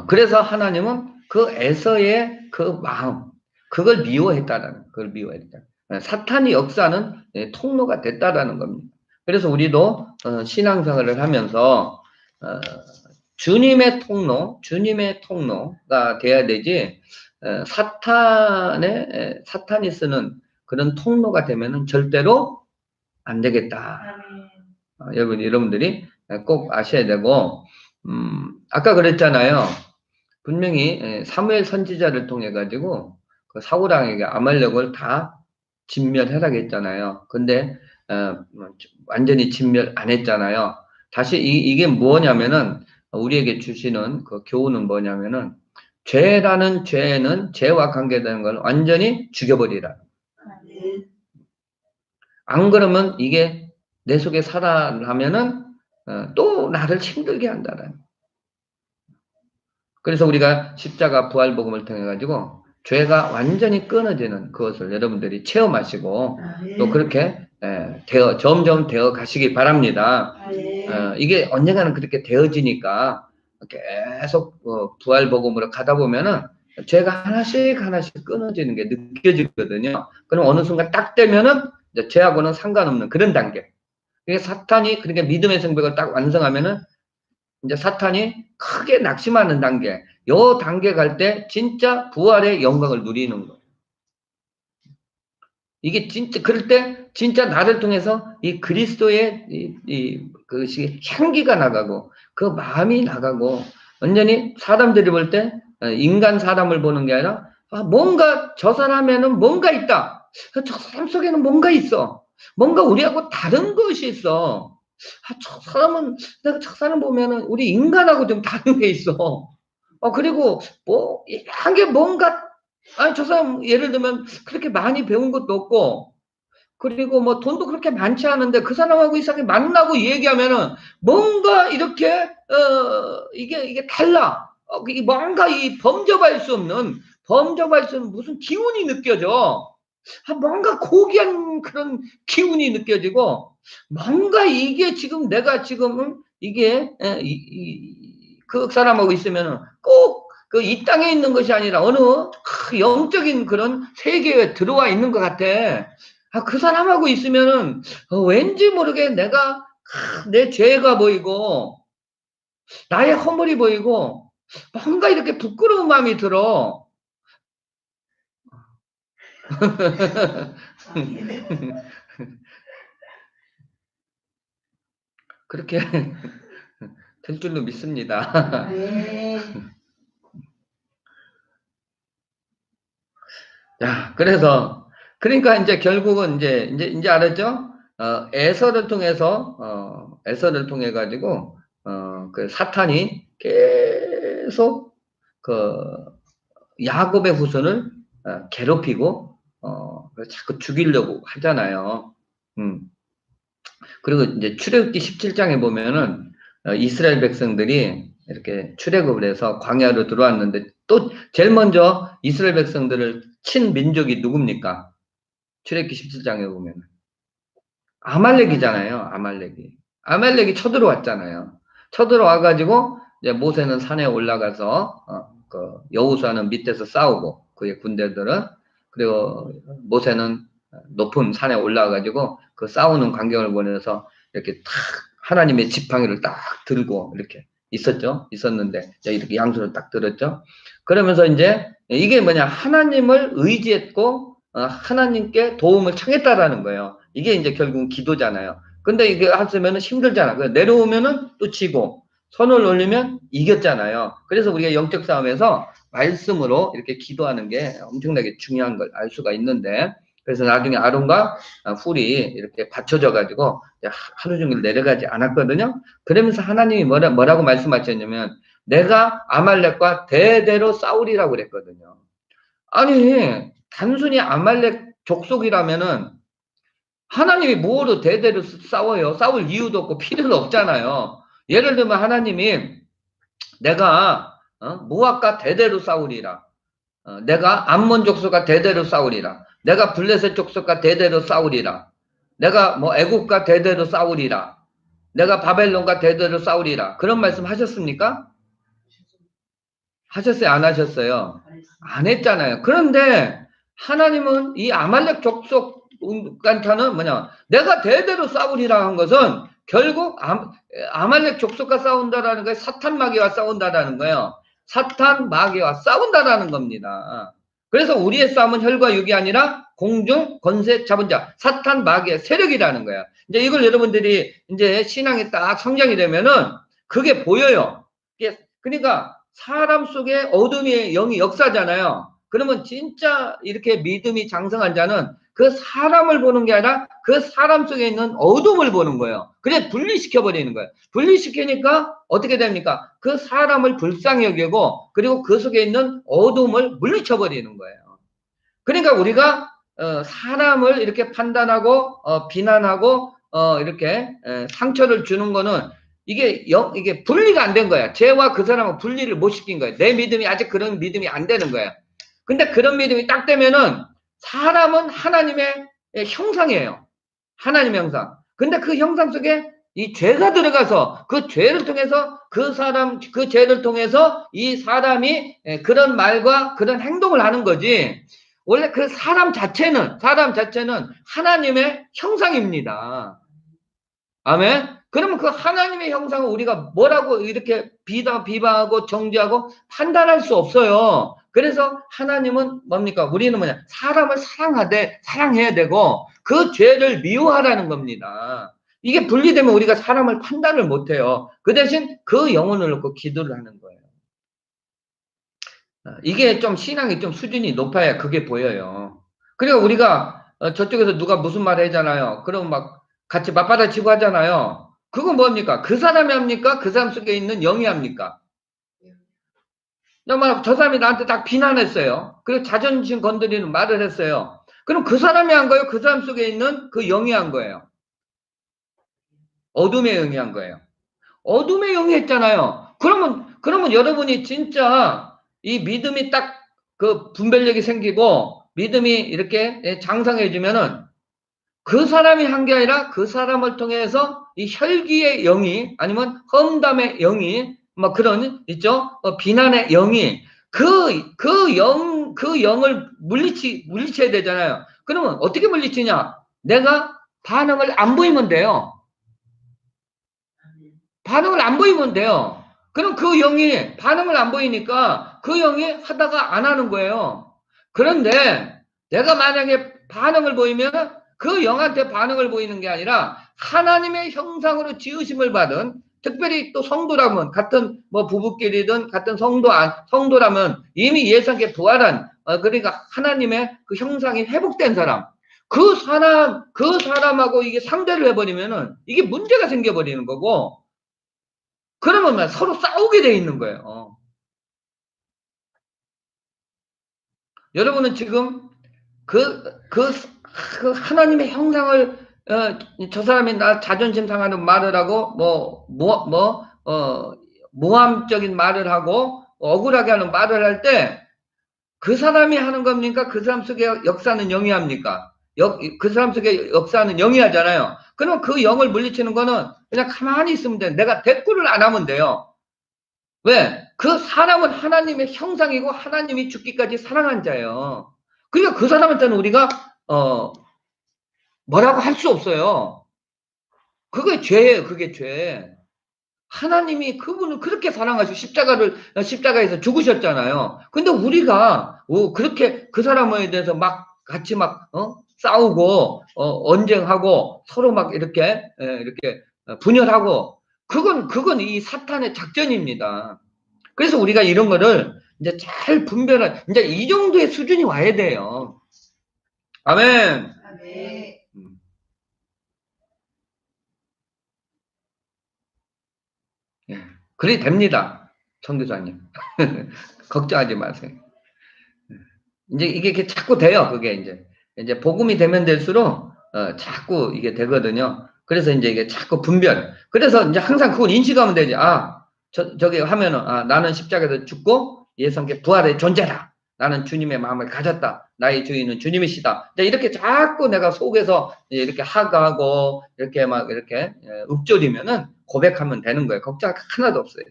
그래서 하나님은 그 에서의 그 마음, 그걸 미워했다라는, 그걸 미워했다. 사탄이 역사하는 통로가 됐다라는 겁니다. 그래서 우리도, 신앙생활을 하면서, 주님의 통로가 돼야 되지, 사탄이 쓰는 그런 통로가 되면은 절대로 안 되겠다. 여러분들이 꼭 아셔야 되고, 아까 그랬잖아요. 분명히 사무엘 선지자를 통해 가지고 그 사울왕에게 아말렉을 다 진멸하라고 했잖아요. 근데 완전히 진멸 안 했잖아요. 다시 이게 뭐냐면은 우리에게 주시는 그 교훈은 뭐냐면은 죄라는 죄는 죄와 관계되는 걸 완전히 죽여버리라. 안 그러면 이게 내 속에 살아나면은 또 나를 힘들게 한다는. 그래서 우리가 십자가 부활복음을 통해 가지고 죄가 완전히 끊어지는 그것을 여러분들이 체험하시고 또 그렇게 점점 되어 가시기 바랍니다. 이게 언젠가는 그렇게 되어지니까 계속 부활복음으로 가다 보면은 죄가 하나씩 끊어지는 게 느껴지거든요. 그럼 어느 순간 딱 되면은 이제 죄하고는 상관없는 그런 단계. 그게 사탄이 그렇게 믿음의 성벽을 딱 완성하면은 이제 사탄이 크게 낙심하는 단계, 요 단계 갈 때 진짜 부활의 영광을 누리는 거예요. 이게 진짜 그럴 때 진짜 나를 통해서 이 그리스도의 그것이 향기가 나가고 그 마음이 나가고 완전히 사람들이 볼 때 인간 사람을 보는 게 아니라 뭔가 저 사람에는 뭔가 있다. 저 사람 속에는 뭔가 있어. 뭔가 우리하고 다른 것이 있어. 저 사람은 내가 저 사람 보면은 우리 인간하고 좀 다른 게 있어. 그리고 뭐 한 게 뭔가 아니 저 사람 예를 들면 그렇게 많이 배운 것도 없고 그리고 뭐 돈도 그렇게 많지 않은데 그 사람하고 이 사람이 만나고 얘기하면은 뭔가 이렇게 이게 달라. 이게 뭔가 범접할 수 없는 무슨 기운이 느껴져. 뭔가 고귀한 그런 기운이 느껴지고 뭔가 이게 지금 내가 지금 이게 그 사람하고 있으면은 꼭 그 이 땅에 있는 것이 아니라 어느 영적인 그런 세계에 들어와 있는 것 같아. 그 사람하고 있으면은 왠지 모르게 내가 내 죄가 보이고 나의 허물이 보이고 뭔가 이렇게 부끄러운 마음이 들어. 그렇게 될 줄로 믿습니다. 자, 그래서 그러니까 이제 결국은 이제 알았죠? 에서를 통해 가지고, 그 사탄이 계속 그 야곱의 후손을 괴롭히고, 그래서 자꾸 죽이려고 하잖아요. 음. 그리고 이제 출애굽기 17장에 보면은 이스라엘 백성들이 이렇게 출애굽을 해서 광야로 들어왔는데 또 제일 먼저 이스라엘 백성들을 친 민족이 누굽니까? 출애굽기 17장에 보면 아말렉이잖아요. 아말렉이 쳐들어왔잖아요. 쳐들어와 가지고 이제 모세는 산에 올라가서 그 여호수아는 밑에서 싸우고 그의 군대들은, 그리고 모세는 높은 산에 올라가 가지고 그 싸우는 광경을 보면서 이렇게 탁 하나님의 지팡이를 딱 들고 이렇게 있었는데 이렇게 양손을 딱 들었죠. 그러면서 이제 이게 뭐냐, 하나님을 의지했고 하나님께 도움을 청했다라는 거예요. 이게 이제 결국은 기도잖아요. 근데 이게 하면은 힘들잖아. 내려오면은 또 지고, 손을 올리면 이겼잖아요. 그래서 우리가 영적 싸움에서 말씀으로 이렇게 기도하는 게 엄청나게 중요한 걸 알 수가 있는데, 그래서 나중에 아론과 훌이 이렇게 받쳐져 가지고 하루 종일 내려가지 않았거든요. 그러면서 하나님이 뭐라고 말씀하셨냐면, 내가 아말렉과 대대로 싸우리라고 그랬거든요. 아니, 단순히 아말렉 족속이라면은 하나님이 뭐로 대대로 싸워요? 싸울 이유도 없고 필요도 없잖아요. 예를 들면 하나님이 내가 모압과 대대로 싸우리라. 내가 암몬 족속과 대대로 싸우리라. 내가 블레셋 족속과 대대로 싸우리라. 내가 뭐 애국과 대대로 싸우리라. 내가 바벨론과 대대로 싸우리라. 그런 말씀 하셨습니까? 하셨어요? 안 하셨어요? 안 했잖아요. 그런데 하나님은 이 아말렉 족속한테는 뭐냐, 내가 대대로 싸우리라 한 것은 결국 아말렉 족속과 싸운다라는 거예요. 사탄 마귀와 싸운다라는 거예요. 사탄 마귀와 싸운다라는 겁니다. 그래서 우리의 싸움은 혈과 육이 아니라 공중 권세 잡은 자, 사탄 마귀의 세력이라는 거예요. 이제 이걸 여러분들이 이제 신앙이 딱 성장이 되면은 그게 보여요. 그러니까 사람 속에 어둠의 영이 역사잖아요. 그러면 진짜 이렇게 믿음이 장성한 자는 그 사람을 보는 게 아니라 그 사람 속에 있는 어둠을 보는 거예요. 그래 분리시켜 버리는 거예요. 분리시키니까 어떻게 됩니까? 그 사람을 불쌍히 여기고, 그리고 그 속에 있는 어둠을 물리쳐 버리는 거예요. 그러니까 우리가 사람을 이렇게 판단하고 비난하고 이렇게 상처를 주는 거는 이게 분리가 안 된 거야. 쟤와 그 사람은 분리를 못 시킨 거야. 내 믿음이 아직 그런 믿음이 안 되는 거야. 근데 그런 믿음이 딱 되면은 사람은 하나님의 형상이에요. 하나님의 형상. 근데 그 형상 속에 이 죄가 들어가서 그 죄를 통해서 그 죄를 통해서 이 사람이 그런 말과 그런 행동을 하는 거지. 원래 그 사람 자체는 하나님의 형상입니다. 아멘. 그러면 그 하나님의 형상을 우리가 뭐라고 이렇게 비방하고 정죄하고 판단할 수 없어요. 그래서 하나님은 뭡니까? 우리는 뭐냐? 사람을 사랑해야 되고 그 죄를 미워하라는 겁니다. 이게 분리되면 우리가 사람을 판단을 못해요. 그 대신 그 영혼을 놓고 기도를 하는 거예요. 이게 좀 신앙이 좀 수준이 높아야 그게 보여요. 그리고 우리가 저쪽에서 누가 무슨 말 하잖아요. 그럼 막 같이 맞받아치고 하잖아요. 그건 뭡니까? 그 사람이 합니까? 그 사람 속에 있는 영이 합니까? 저 사람이 나한테 딱 비난했어요. 그리고 자존심 건드리는 말을 했어요. 그럼 그 사람이 한 거예요? 그 사람 속에 있는 그 영이 한 거예요? 어둠의 영이 한 거예요. 어둠의 영이 했잖아요. 그러면 여러분이 진짜 이 믿음이 딱 그 분별력이 생기고 믿음이 이렇게 장성해지면은 그 사람이 한 게 아니라 그 사람을 통해서 이 혈기의 영이, 아니면 험담의 영이, 막 그런 있죠? 비난의 영이 그 영을 물리쳐야 되잖아요. 그러면 어떻게 물리치냐? 내가 반응을 안 보이면 돼요. 반응을 안 보이면 돼요. 그럼 그 영이 반응을 안 보이니까 그 영이 하다가 안 하는 거예요. 그런데 내가 만약에 반응을 보이면 그 영한테 반응을 보이는 게 아니라 하나님의 형상으로 지으심을 받은, 특별히 또 성도라면, 같은 뭐 부부끼리든 같은 성도라면 이미 예수님께 부활한 그러니까 하나님의 그 형상이 회복된 사람. 그 사람하고 이게 상대를 해버리면은 이게 문제가 생겨버리는 거고, 그러면 서로 싸우게 돼 있는 거예요. 여러분은 지금 그, 그, 그 하나님의 형상을, 저 사람이 나 자존심 상하는 말을 하고, 모함적인 말을 하고, 억울하게 하는 말을 할 때, 그 사람이 하는 겁니까? 그 사람 속에 역사는 영이합니까? 그 사람 속에 역사는 영이하잖아요. 그럼 그 영을 물리치는 거는 그냥 가만히 있으면 돼. 내가 대꾸를 안 하면 돼요. 왜? 그 사람은 하나님의 형상이고 하나님이 죽기까지 사랑한 자예요. 그러니까 그 사람한테는 우리가 뭐라고 할 수 없어요. 그게 죄예요. 그게 죄. 하나님이 그분을 그렇게 사랑하시고 십자가에서 죽으셨잖아요. 근데 우리가 그렇게 그 사람에 대해서 막 같이 싸우고 언쟁하고 서로 막 이렇게 분열하고, 그건 이 사탄의 작전입니다. 그래서 우리가 이런 거를 이제 잘 이제 이 정도의 수준이 와야 돼요. 아멘. 아멘. 예. 그래 됩니다. 선교사님. 걱정하지 마세요. 이제 이게 자꾸 돼요. 그게 이제 복음이 되면 될수록 자꾸 이게 되거든요. 그래서 이제 이게 자꾸 분별. 그래서 이제 항상 그걸 인식하면 되지. 저기 하면은 나는 십자가에서 죽고 예수님께 부활의 존재다. 나는 주님의 마음을 가졌다. 나의 주인은 주님이시다. 이렇게 자꾸 내가 속에서 이렇게 하가하고 이렇게 막 이렇게 읊조리면은 고백하면 되는 거예요. 걱정 하나도 없어요.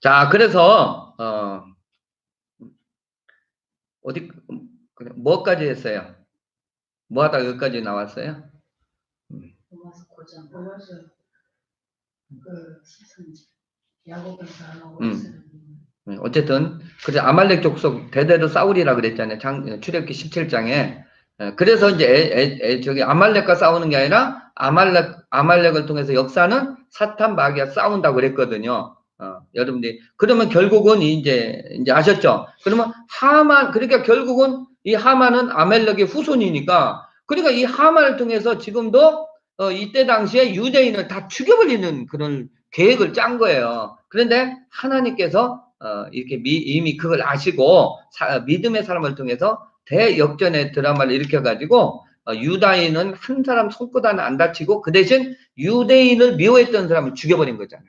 자, 그래서 어디 뭐까지 했어요? 뭐 하다가 여기까지 나왔어요? 로마서 9장. 로마서 그 시선지. 야곱의 사랑하고 어쨌든 그래 아말렉 족속 대대로 싸우리라 그랬잖아요. 출애굽기 17장에. 그래서 이제 저기 아말렉과 싸우는 게 아니라 아말렉을 통해서 역사는 사탄 마귀와 싸운다고 그랬거든요. 여러분들이 그러면 결국은 이제 아셨죠? 그러면 그러니까 결국은 이 하만은 아말렉의 후손이니까, 그러니까 이 하만을 통해서 지금도 이때 당시에 유대인을 다 죽여버리는 그런 계획을 짠 거예요. 그런데 하나님께서 이렇게 이미 그걸 아시고 믿음의 사람을 통해서 대역전의 드라마를 일으켜가지고 유다인은 한 사람 손끝 하나 안 다치고 그 대신 유대인을 미워했던 사람을 죽여버린 거잖아요.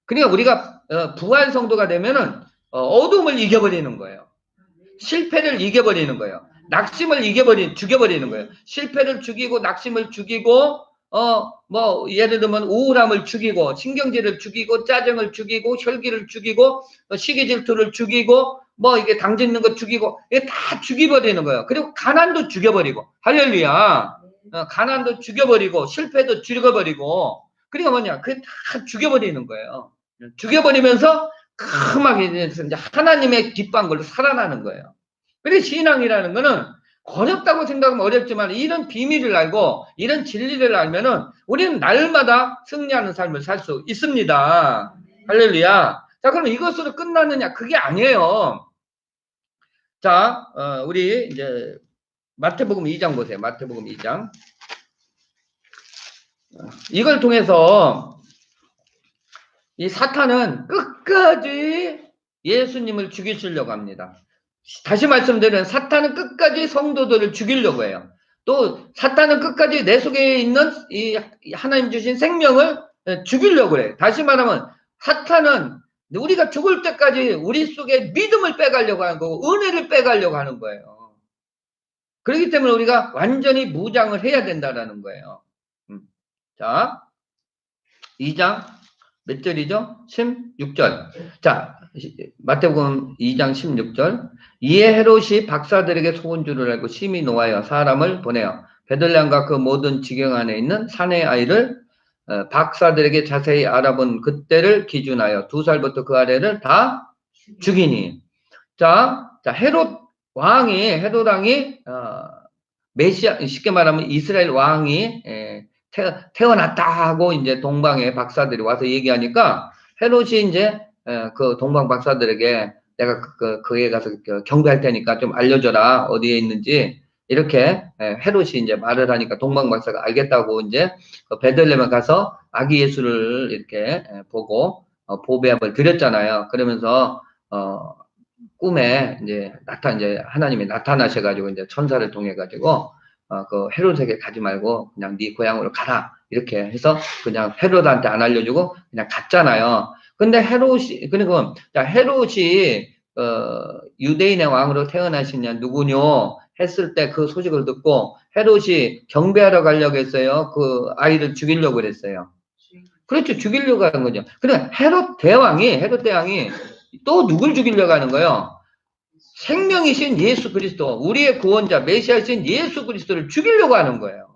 그러니까 우리가 부활 성도가 되면은 어둠을 이겨버리는 거예요. 실패를 이겨버리는 거예요. 낙심을 죽여버리는 거예요. 실패를 죽이고 낙심을 죽이고 예를 들면 우울함을 죽이고 신경질을 죽이고 짜증을 죽이고 혈기를 죽이고 시기 질투를 죽이고 이게 당짓는 거 죽이고 이게 다 죽여버리는 거예요. 그리고 가난도 죽여버리고, 할렐루야. 가난도 죽여버리고 실패도 죽여버리고, 그러니까 뭐냐, 그게 다 죽여버리는 거예요. 죽여버리면서 크게 이제 하나님의 기뻐한 걸로 살아나는 거예요. 그래서 신앙이라는 거는 어렵다고 생각하면 어렵지만 이런 비밀을 알고 이런 진리를 알면은 우리는 날마다 승리하는 삶을 살 수 있습니다. 할렐루야. 자, 그럼 이것으로 끝나느냐? 그게 아니에요. 자, 우리 이제 마태복음 2장 보세요. 마태복음 2장. 이걸 통해서 이 사탄은 끝까지 예수님을 죽이시려고 합니다. 다시 말씀드리면 사탄은 끝까지 성도들을 죽이려고 해요. 또 사탄은 끝까지 내 속에 있는 이 하나님 주신 생명을 죽이려고 해요. 다시 말하면 사탄은 우리가 죽을 때까지 우리 속에 믿음을 빼가려고 하는 거고 은혜를 빼가려고 하는 거예요. 그렇기 때문에 우리가 완전히 무장을 해야 된다는 거예요. 자, 2장 몇 절이죠? 16절. 자, 마태복음 2장 16절. 이에 헤롯이 박사들에게 속은 줄을 알고 심히 노하여 사람을 보내어 베들레헴과 그 모든 지경 안에 있는 사내 아이를 박사들에게 자세히 알아본 그때를 기준하여 2살부터 그 아래를 다 죽이니. 자, 헤롯 왕이 메시아, 쉽게 말하면 이스라엘 왕이 태어났다 하고 이제 동방의 박사들이 와서 얘기하니까 헤롯이 이제 그 동방 박사들에게 내가 거기에 가서 경배할 테니까 좀 알려줘라. 어디에 있는지. 이렇게 헤롯이 이제 말을 하니까 동방 박사가 알겠다고 이제 베들레헴에 가서 아기 예수를 이렇게 보고 보배함을 드렸잖아요. 그러면서 꿈에 이제 하나님이 나타나셔가지고 이제 천사를 통해 가지고 그 헤롯에게 가지 말고 그냥 네 고향으로 가라 이렇게 해서 그냥 헤롯한테 안 알려주고 그냥 갔잖아요. 근데 그리고 헤롯이 유대인의 왕으로 태어나시냐 누구뇨 했을 때 그 소식을 듣고 헤롯이 경배하러 가려고 했어요. 그 아이를 죽이려고 그랬어요. 그렇죠. 죽이려고 하는 거죠. 근데 헤롯 대왕이 또 누굴 죽이려고 하는 거예요? 생명이신 예수 그리스도, 우리의 구원자, 메시아이신 예수 그리스도를 죽이려고 하는 거예요.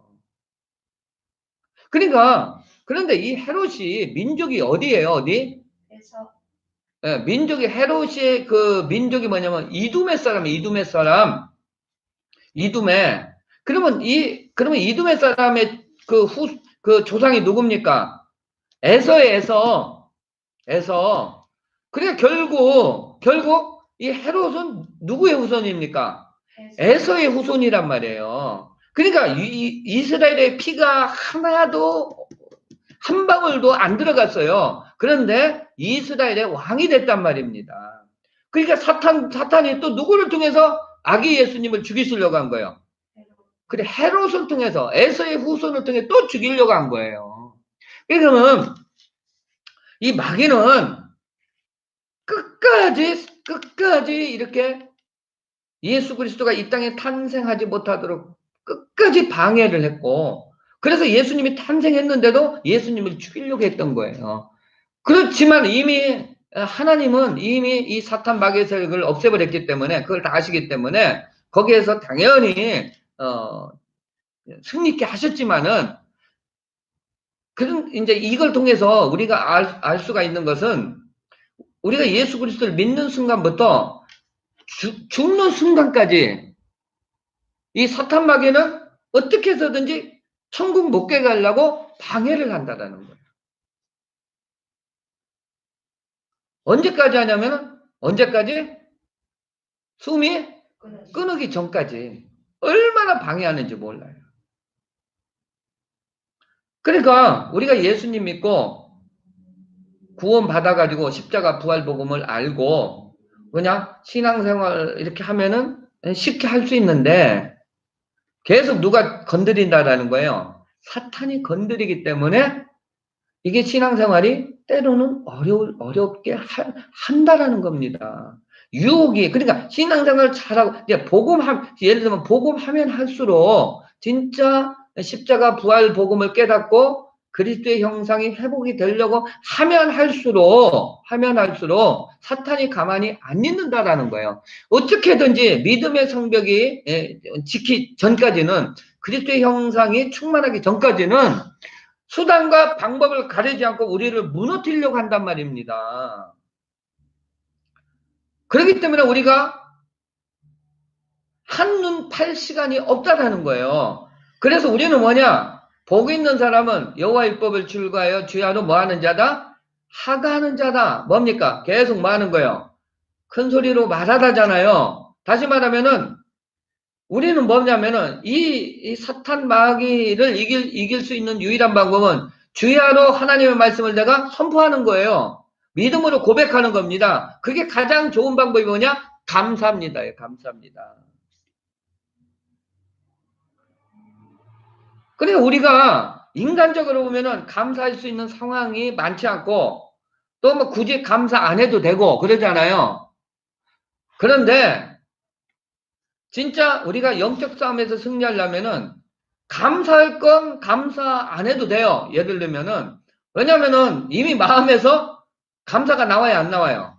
그러니까, 그런데 이 헤롯이 민족이 어디예요? 어디? 예, 민족이, 헤롯의 그 민족이 뭐냐면, 이두메 사람이에요. 이두메 사람. 이두메. 그러면 이두메 사람의 그 조상이 누굽니까? 에서. 그러니까 결국 이 헤롯은 누구의 후손입니까? 에서의 후손이란 말이에요. 그러니까 이스라엘의 피가 하나도 한 방울도 안 들어갔어요. 그런데 이스라엘의 왕이 됐단 말입니다. 그러니까 사탄이 또 누구를 통해서 아기 예수님을 죽이시려고 한 거예요. 그래 헤롯을 통해서 에서의 후손을 통해 또 죽이려고 한 거예요. 그러면 이 마귀는 끝까지 이렇게 예수 그리스도가 이 땅에 탄생하지 못하도록 끝까지 방해를 했고, 그래서 예수님이 탄생했는데도 예수님을 죽이려고 했던 거예요. 그렇지만 하나님은 이미 이 사탄 마귀의 세력을 없애버렸기 때문에, 그걸 다 아시기 때문에, 거기에서 당연히, 승리케 하셨지만은, 이제 이걸 통해서 우리가 알 수가 있는 것은, 우리가 예수 그리스도를 믿는 순간부터 죽는 순간까지 이 사탄 마귀는 어떻게 해서든지 천국 못 가게 하려고 방해를 한다라는 거예요. 언제까지 하냐면은 언제까지? 숨이 끊어기 전까지 얼마나 방해하는지 몰라요. 그러니까 우리가 예수님 믿고 구원 받아가지고 십자가 부활 복음을 알고 그냥 신앙생활 이렇게 하면은 쉽게 할 수 있는데 계속 누가 건드린다라는 거예요. 사탄이 건드리기 때문에 이게 신앙생활이 때로는 어렵게 한다라는 겁니다. 유혹이, 그러니까 신앙생활 잘하고, 예를 들면 복음하면 할수록 진짜 십자가 부활 복음을 깨닫고 그리스도의 형상이 회복이 되려고 하면 할수록 사탄이 가만히 안 있는다라는 거예요. 어떻게든지 믿음의 성벽이 지키 전까지는 그리스도의 형상이 충만하기 전까지는 수단과 방법을 가리지 않고 우리를 무너뜨리려고 한단 말입니다. 그렇기 때문에 우리가 한눈 팔 시간이 없다라는 거예요. 그래서 우리는 뭐냐? 복 있는 사람은 여호와 율법을 출가하여 주야로 뭐하는 자다? 하가하는 자다. 뭡니까? 계속 뭐하는 거예요? 큰 소리로 말하다잖아요. 다시 말하면은 우리는 뭐냐면은 이 사탄 마귀를 이길 수 있는 유일한 방법은 주야로 하나님의 말씀을 내가 선포하는 거예요. 믿음으로 고백하는 겁니다. 그게 가장 좋은 방법이 뭐냐? 감사합니다. 감사합니다. 그래서 우리가 인간적으로 보면은 감사할 수 있는 상황이 많지 않고 또 뭐 굳이 감사 안 해도 되고 그러잖아요. 그런데 진짜 우리가 영적 싸움에서 승리하려면은 감사할 건 감사 안 해도 돼요. 예를 들면은 왜냐면은 이미 마음에서 감사가 나와야 안 나와요.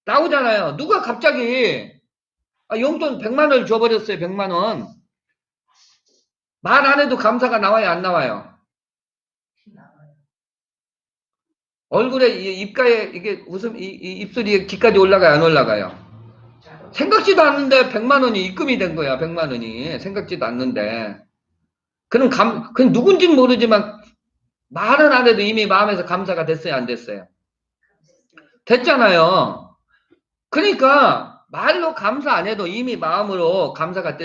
나오잖아요. 누가 갑자기 용돈 100만 원을 줘버렸어요. 100만 원. 말 안 해도 감사가 나와야 안 나와요. 얼굴에 입가에 이게 웃음 입술이 귀까지 올라가요 안 올라가요? 생각지도 않는데 100만 원이 입금이 된 거야. 100만 원이 생각지도 않는데 그건 누군지는 모르지만 말은 안 해도 이미 마음에서 감사가 됐어요 안 됐어요? 됐잖아요. 그러니까 말로 감사 안 해도 이미 마음으로 감사가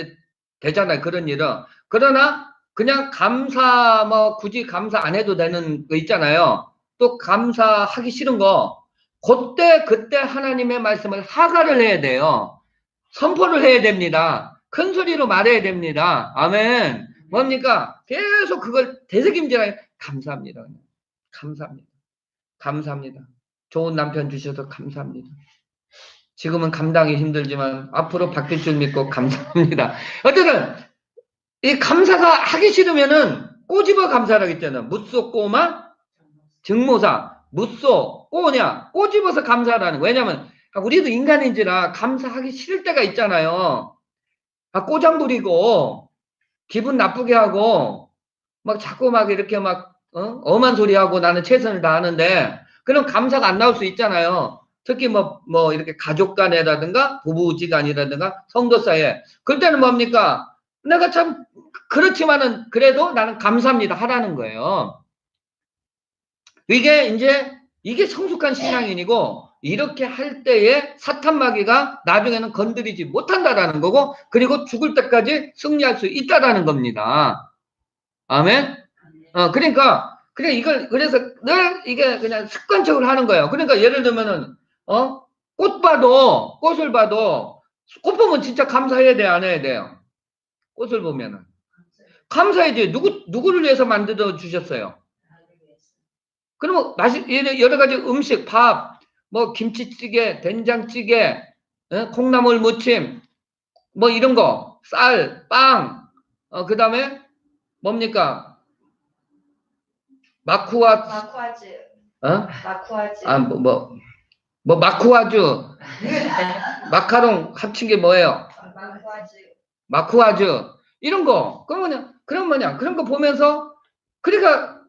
되잖아요. 그런 일은. 그러나 그냥 감사 뭐 굳이 감사 안 해도 되는 거 있잖아요. 또 감사하기 싫은 거 그때 하나님의 말씀을 사과를 해야 돼요. 선포를 해야 됩니다. 큰 소리로 말해야 됩니다. 아멘. 뭡니까? 계속 그걸 되새김질하게 감사합니다. 감사합니다. 감사합니다. 좋은 남편 주셔서 감사합니다. 지금은 감당이 힘들지만 앞으로 바뀔 줄 믿고 감사합니다. 어쨌든 이 감사가 하기 싫으면은 꼬집어 감사를 하겠잖아요. 묻소 꼬마 증모사 묻소 꼬냐 꼬집어서 감사하라는 거예요. 왜냐하면 우리도 인간인지라 감사하기 싫을 때가 있잖아요. 꼬장 부리고 기분 나쁘게 하고 막 자꾸 막 이렇게 막 엄한 소리 하고 나는 최선을 다하는데 그럼 감사가 안 나올 수 있잖아요. 특히 뭐 이렇게 가족 간이라든가 부부지간이라든가 성도 사이에 그럴 때는 뭡니까? 내가 참 그렇지만은 그래도 나는 감사합니다 하라는 거예요. 이게 성숙한 신앙인이고 이렇게 할 때에 사탄 마귀가 나중에는 건드리지 못한다라는 거고 그리고 죽을 때까지 승리할 수 있다라는 겁니다. 아멘. 그러니까 그래서 늘 이게 그냥 습관적으로 하는 거예요. 그러니까 예를 들면은 꽃을 봐도 꽃 보면 진짜 감사해야 돼, 안 해야 돼요? 꽃을 보면은 감사해야지. 누구를 위해서 만들어 주셨어요? 그러면 여러 가지 음식, 밥, 뭐 김치찌개, 된장찌개, 콩나물 무침, 뭐 이런 거, 쌀, 빵, 그다음에 뭡니까? 마쿠아즈. 마쿠아즈. 마쿠아주, 마카롱 합친 게 뭐예요? 마쿠아주. 이런 거. 그럼 뭐냐? 그런 거 보면서, 그러니까,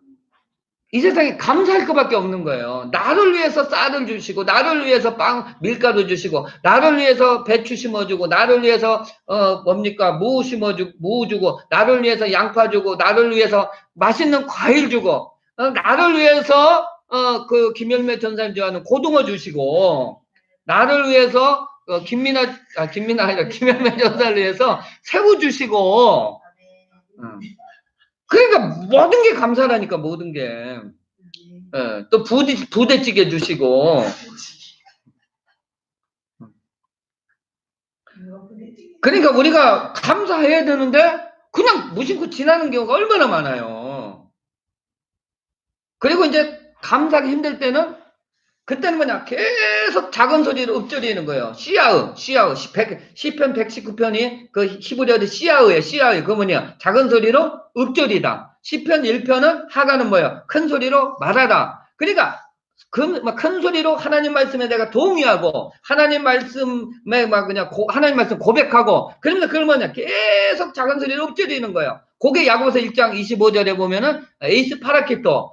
이 세상에 감사할 것밖에 없는 거예요. 나를 위해서 쌀을 주시고, 나를 위해서 밀가루 주시고, 나를 위해서 배추 심어주고, 나를 위해서, 무 주고, 나를 위해서 양파 주고, 나를 위해서 맛있는 과일 주고, 나를 위해서, 김열매 전사님 좋아하는 고등어 주시고, 나를 위해서, 김민아 아니라 김열매 전사를 위해서 새우 주시고, 그러니까 모든 게 감사라니까 모든 게. 또 부대찌개 주시고. 그러니까 우리가 감사해야 되는데 그냥 무심코 지나는 경우가 얼마나 많아요. 그리고 이제 감사하기 힘들 때는 그때는 뭐냐 계속 작은 소리로 읊조리는 거예요. 시편 119편이 그 히브리어로 시야의 그 뭐냐 작은 소리로 읊조리다. 시편 1편은 하가는 뭐예요? 큰 소리로 말하다. 그러니까 큰 소리로 하나님 말씀에 내가 동의하고 하나님 말씀에 하나님 말씀 고백하고 그러면서 그걸 뭐냐 계속 작은 소리로 읊조리는 거예요. 그게 야고보서 1장 25절에 보면은 에이스 파라키토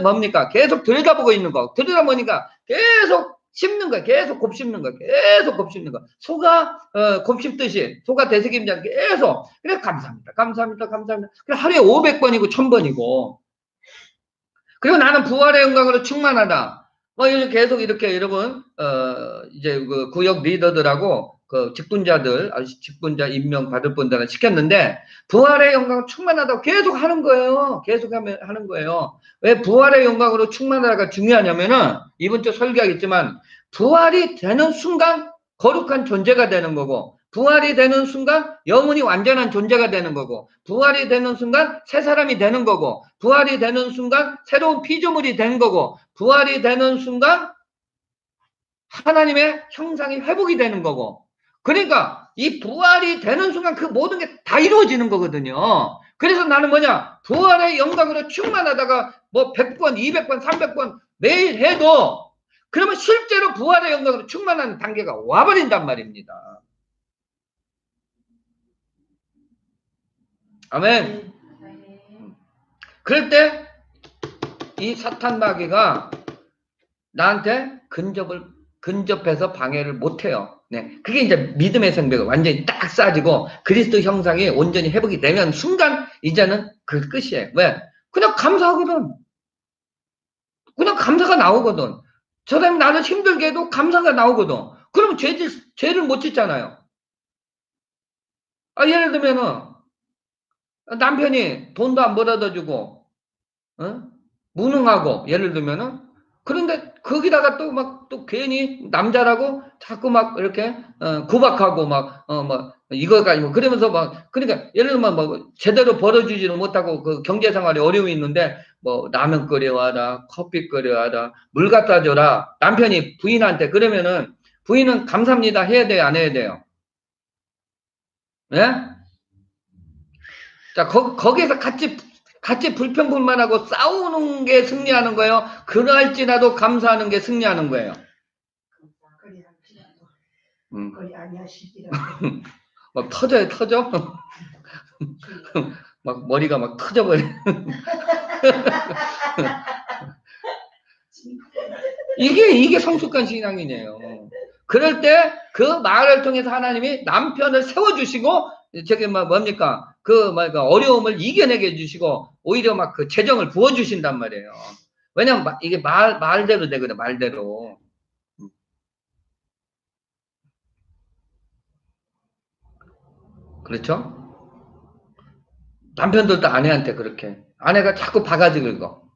뭡니까? 계속 들여다보고 있는 거. 들여다보니까 계속 씹는 거야. 계속 곱씹는 거야. 계속 곱씹는 거. 소가, 곱씹듯이, 소가 되새김질 계속. 그래, 감사합니다. 감사합니다. 감사합니다. 그래, 하루에 500번이고, 1000번이고. 그리고 나는 부활의 영광으로 충만하다. 계속 이렇게 여러분, 이제 그 구역 리더들하고 그 직분자 임명 받을 분들은 시켰는데, 부활의 영광 충만하다고 계속 하는 거예요. 계속 하는 거예요. 왜 부활의 영광으로 충만하다가 중요하냐면은, 이번 주 설교하겠지만, 부활이 되는 순간 거룩한 존재가 되는 거고, 부활이 되는 순간 영혼이 완전한 존재가 되는 거고, 부활이 되는 순간 새 사람이 되는 거고, 부활이 되는 순간 새로운 피조물이 되는 거고, 부활이 되는 순간 하나님의 형상이 회복이 되는 거고, 그러니까 이 부활이 되는 순간 그 모든 게 다 이루어지는 거거든요. 그래서 나는 뭐냐 부활의 영광으로 충만하다가 뭐 100번 200번 300번 매일 해도 그러면 실제로 부활의 영광으로 충만한 단계가 와버린단 말입니다. 아멘. 그럴 때 이 사탄 마귀가 나한테 근접해서 방해를 못해요. 네. 그게 이제 믿음의 생명이 완전히 딱 쌓아지고 그리스도 형상이 온전히 회복이 되면 순간 이제는 그 끝이에요. 왜? 그냥 감사하거든. 그냥 감사가 나오거든. 저 사람이 나를 힘들게 해도 감사가 나오거든. 그럼 죄를 못 짓잖아요. 예를 들면은, 남편이 돈도 안 벌어다 주고, 어? 무능하고, 예를 들면은, 그런데 거기다가 또 막, 또 괜히 남자라고 자꾸 막 이렇게, 구박하고 이거가, 그러면서 막, 그러니까, 예를 들면 뭐, 제대로 벌어주지를 못하고 그 경제생활에 어려움이 있는데, 뭐, 라면 끓여와라, 커피 끓여와라, 물 갖다 줘라, 남편이 부인한테 그러면은, 부인은 감사합니다 해야 돼요, 안 해야 돼요? 예? 자, 거기에서 같이 불평불만하고 싸우는 게 승리하는 거예요. 그럴지라도 감사하는 게 승리하는 거예요. 그리 하시라도 음. 그리 아니하시기를. 막 터져? 막 머리가 막 터져버려. 이게 성숙한 신앙이네요. 그럴 때 그 말을 통해서 하나님이 남편을 세워주시고, 저기 뭡니까? 어려움을 이겨내게 해주시고, 오히려 막 그 재정을 부어주신단 말이에요. 왜냐면 이게 말대로 되거든, 말대로. 그렇죠? 남편들도 아내한테 그렇게. 아내가 자꾸 바가지 긁어.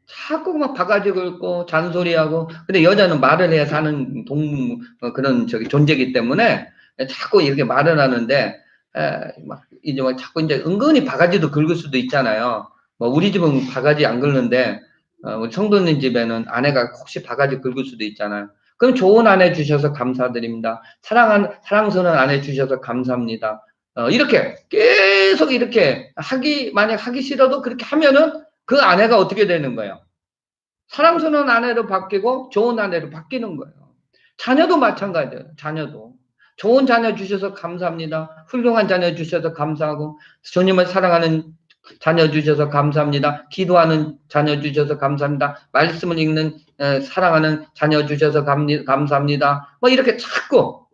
자꾸 막 바가지 긁고 잔소리하고. 근데 여자는 말을 해야 사는 그런 존재이기 때문에 자꾸 이렇게 말을 하는데, 이제 막 자꾸 이제 은근히 바가지도 긁을 수도 있잖아요. 뭐 우리 집은 바가지 안 긁는데, 우리 성도님 집에는 아내가 혹시 바가지 긁을 수도 있잖아요. 그럼 좋은 아내 주셔서 감사드립니다. 사랑스러운 아내 주셔서 감사합니다. 이렇게 계속 이렇게 만약 하기 싫어도 그렇게 하면은 그 아내가 어떻게 되는 거예요? 사랑스러운 아내로 바뀌고 좋은 아내로 바뀌는 거예요. 자녀도 마찬가지예요. 자녀도. 좋은 자녀 주셔서 감사합니다. 훌륭한 자녀 주셔서 감사하고, 주님을 사랑하는 자녀 주셔서 감사합니다. 기도하는 자녀 주셔서 감사합니다. 말씀을 읽는, 사랑하는 자녀 주셔서 감사합니다. 뭐 이렇게 자꾸.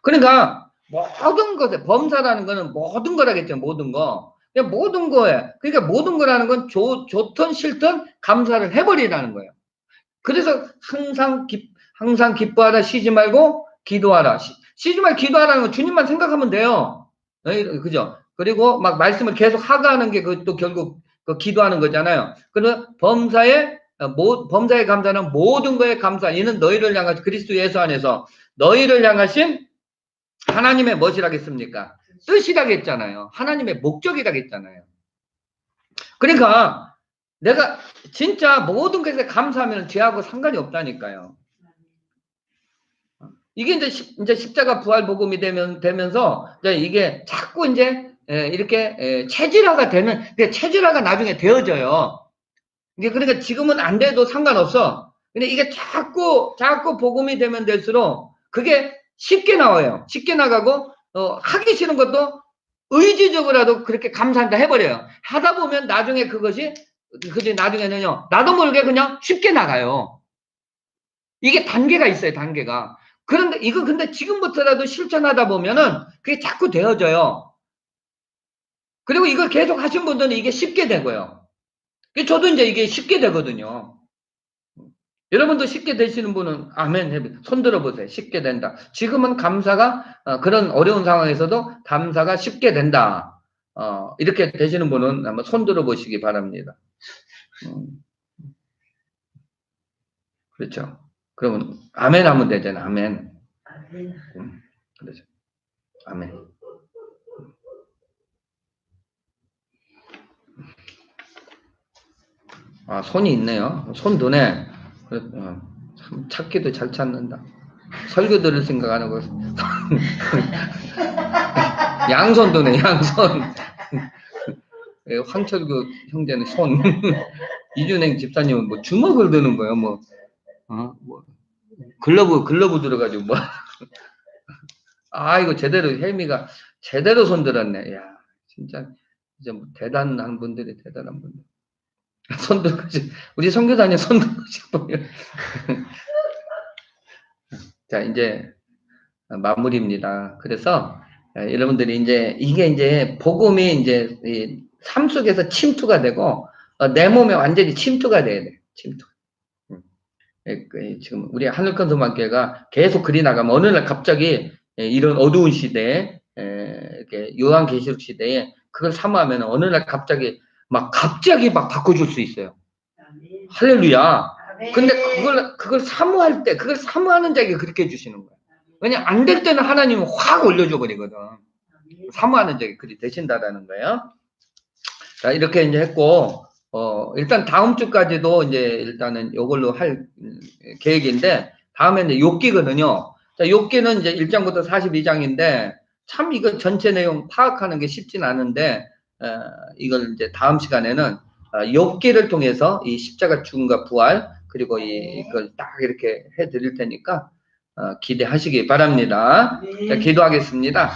그러니까 모든 것에, 범사라는 거는 모든 거라겠죠. 모든 거. 그냥 모든 거에. 그러니까 모든 거라는 건 좋든 싫든 감사를 해버리라는 거예요. 그래서 항상 기뻐하라, 쉬지 말고 기도하라. 쉬지 말고 기도하라는 건 주님만 생각하면 돼요. 그죠? 그리고 막 말씀을 계속 하가하는 게 또 결국 그 기도하는 거잖아요. 그래서 범사에 감사는 모든 거에 감사. 이는 너희를 향하신 그리스도 예수 안에서 너희를 향하신 하나님의 무엇이라겠습니까? 뜻이라겠잖아요. 하나님의 목적이라겠잖아요. 그러니까 내가 진짜 모든 것에 감사하면 죄하고 상관이 없다니까요. 이게 이제 십자가 부활 복음이 되면서 이게 자꾸 이제 이렇게 체질화가 되는, 체질화가 나중에 되어져요. 이게 그러니까 지금은 안 돼도 상관없어. 근데 이게 자꾸 복음이 되면 될수록 그게 쉽게 나와요. 쉽게 나가고 하기 싫은 것도 의지적으로라도 그렇게 감사합니다 해버려요. 하다 보면 나중에 나중에는요, 나도 모르게 그냥 쉽게 나가요. 이게 단계가 있어요, 단계가. 그런데 근데 지금부터라도 실천하다 보면은 그게 자꾸 되어져요. 그리고 이걸 계속 하신 분들은 이게 쉽게 되고요. 저도 이제 이게 쉽게 되거든요. 여러분도 쉽게 되시는 분은 아멘 손 들어보세요. 쉽게 된다. 지금은 감사가 그런 어려운 상황에서도 감사가 쉽게 된다. 이렇게 되시는 분은 한번 손 들어보시기 바랍니다. 그렇죠. 그러면 아멘 하면 되잖아요. 아멘. 그렇죠. 아멘. 손이 있네요. 손 드네. 참 찾기도 잘 찾는다. 설교 들을 생각 안 하고 양손 드네. 양손. 황철구 형제는 손. 이준행 집사님은 뭐 주먹을 드는 거예요. 글러브 들어가지고 뭐. 이거 혜미가 제대로 손 들었네. 야, 진짜 뭐 대단한 분들. 손 들고지. 우리 선교사님 손 들고지. 자, 이제 마무리입니다. 그래서 여러분들이 이게 이제 복음이 이제 삶 속에서 침투가 되고 내 몸에 완전히 침투가 돼야 돼. 침투. 지금 우리 하늘큰 소망교회가 계속 그리 나가면 어느 날 갑자기 이런 어두운 시대에 이렇게 요한계시록 시대에 그걸 사모하면 어느 날 갑자기 막 바꿔줄 수 있어요. 아멘. 할렐루야. 아멘. 근데 그걸 사모할 때 그걸 사모하는 자에게 그렇게 해주시는 거예요. 왜냐 안 될 때는 하나님은 확 올려줘 버리거든. 사모하는 자에게 그리 되신다라는 거예요. 자, 이렇게 이제 했고, 일단 다음 주까지도 이제 일단은 요걸로 할 계획인데, 다음에 이제 욥기거든요. 자, 욥기는 이제 1장부터 42장인데, 참 이거 전체 내용 파악하는 게 쉽진 않은데, 이걸 이제 다음 시간에는 욥기를 통해서 이 십자가 죽음과 부활, 그리고 이걸 딱 이렇게 해 드릴 테니까, 기대하시기 바랍니다. 자, 기도하겠습니다.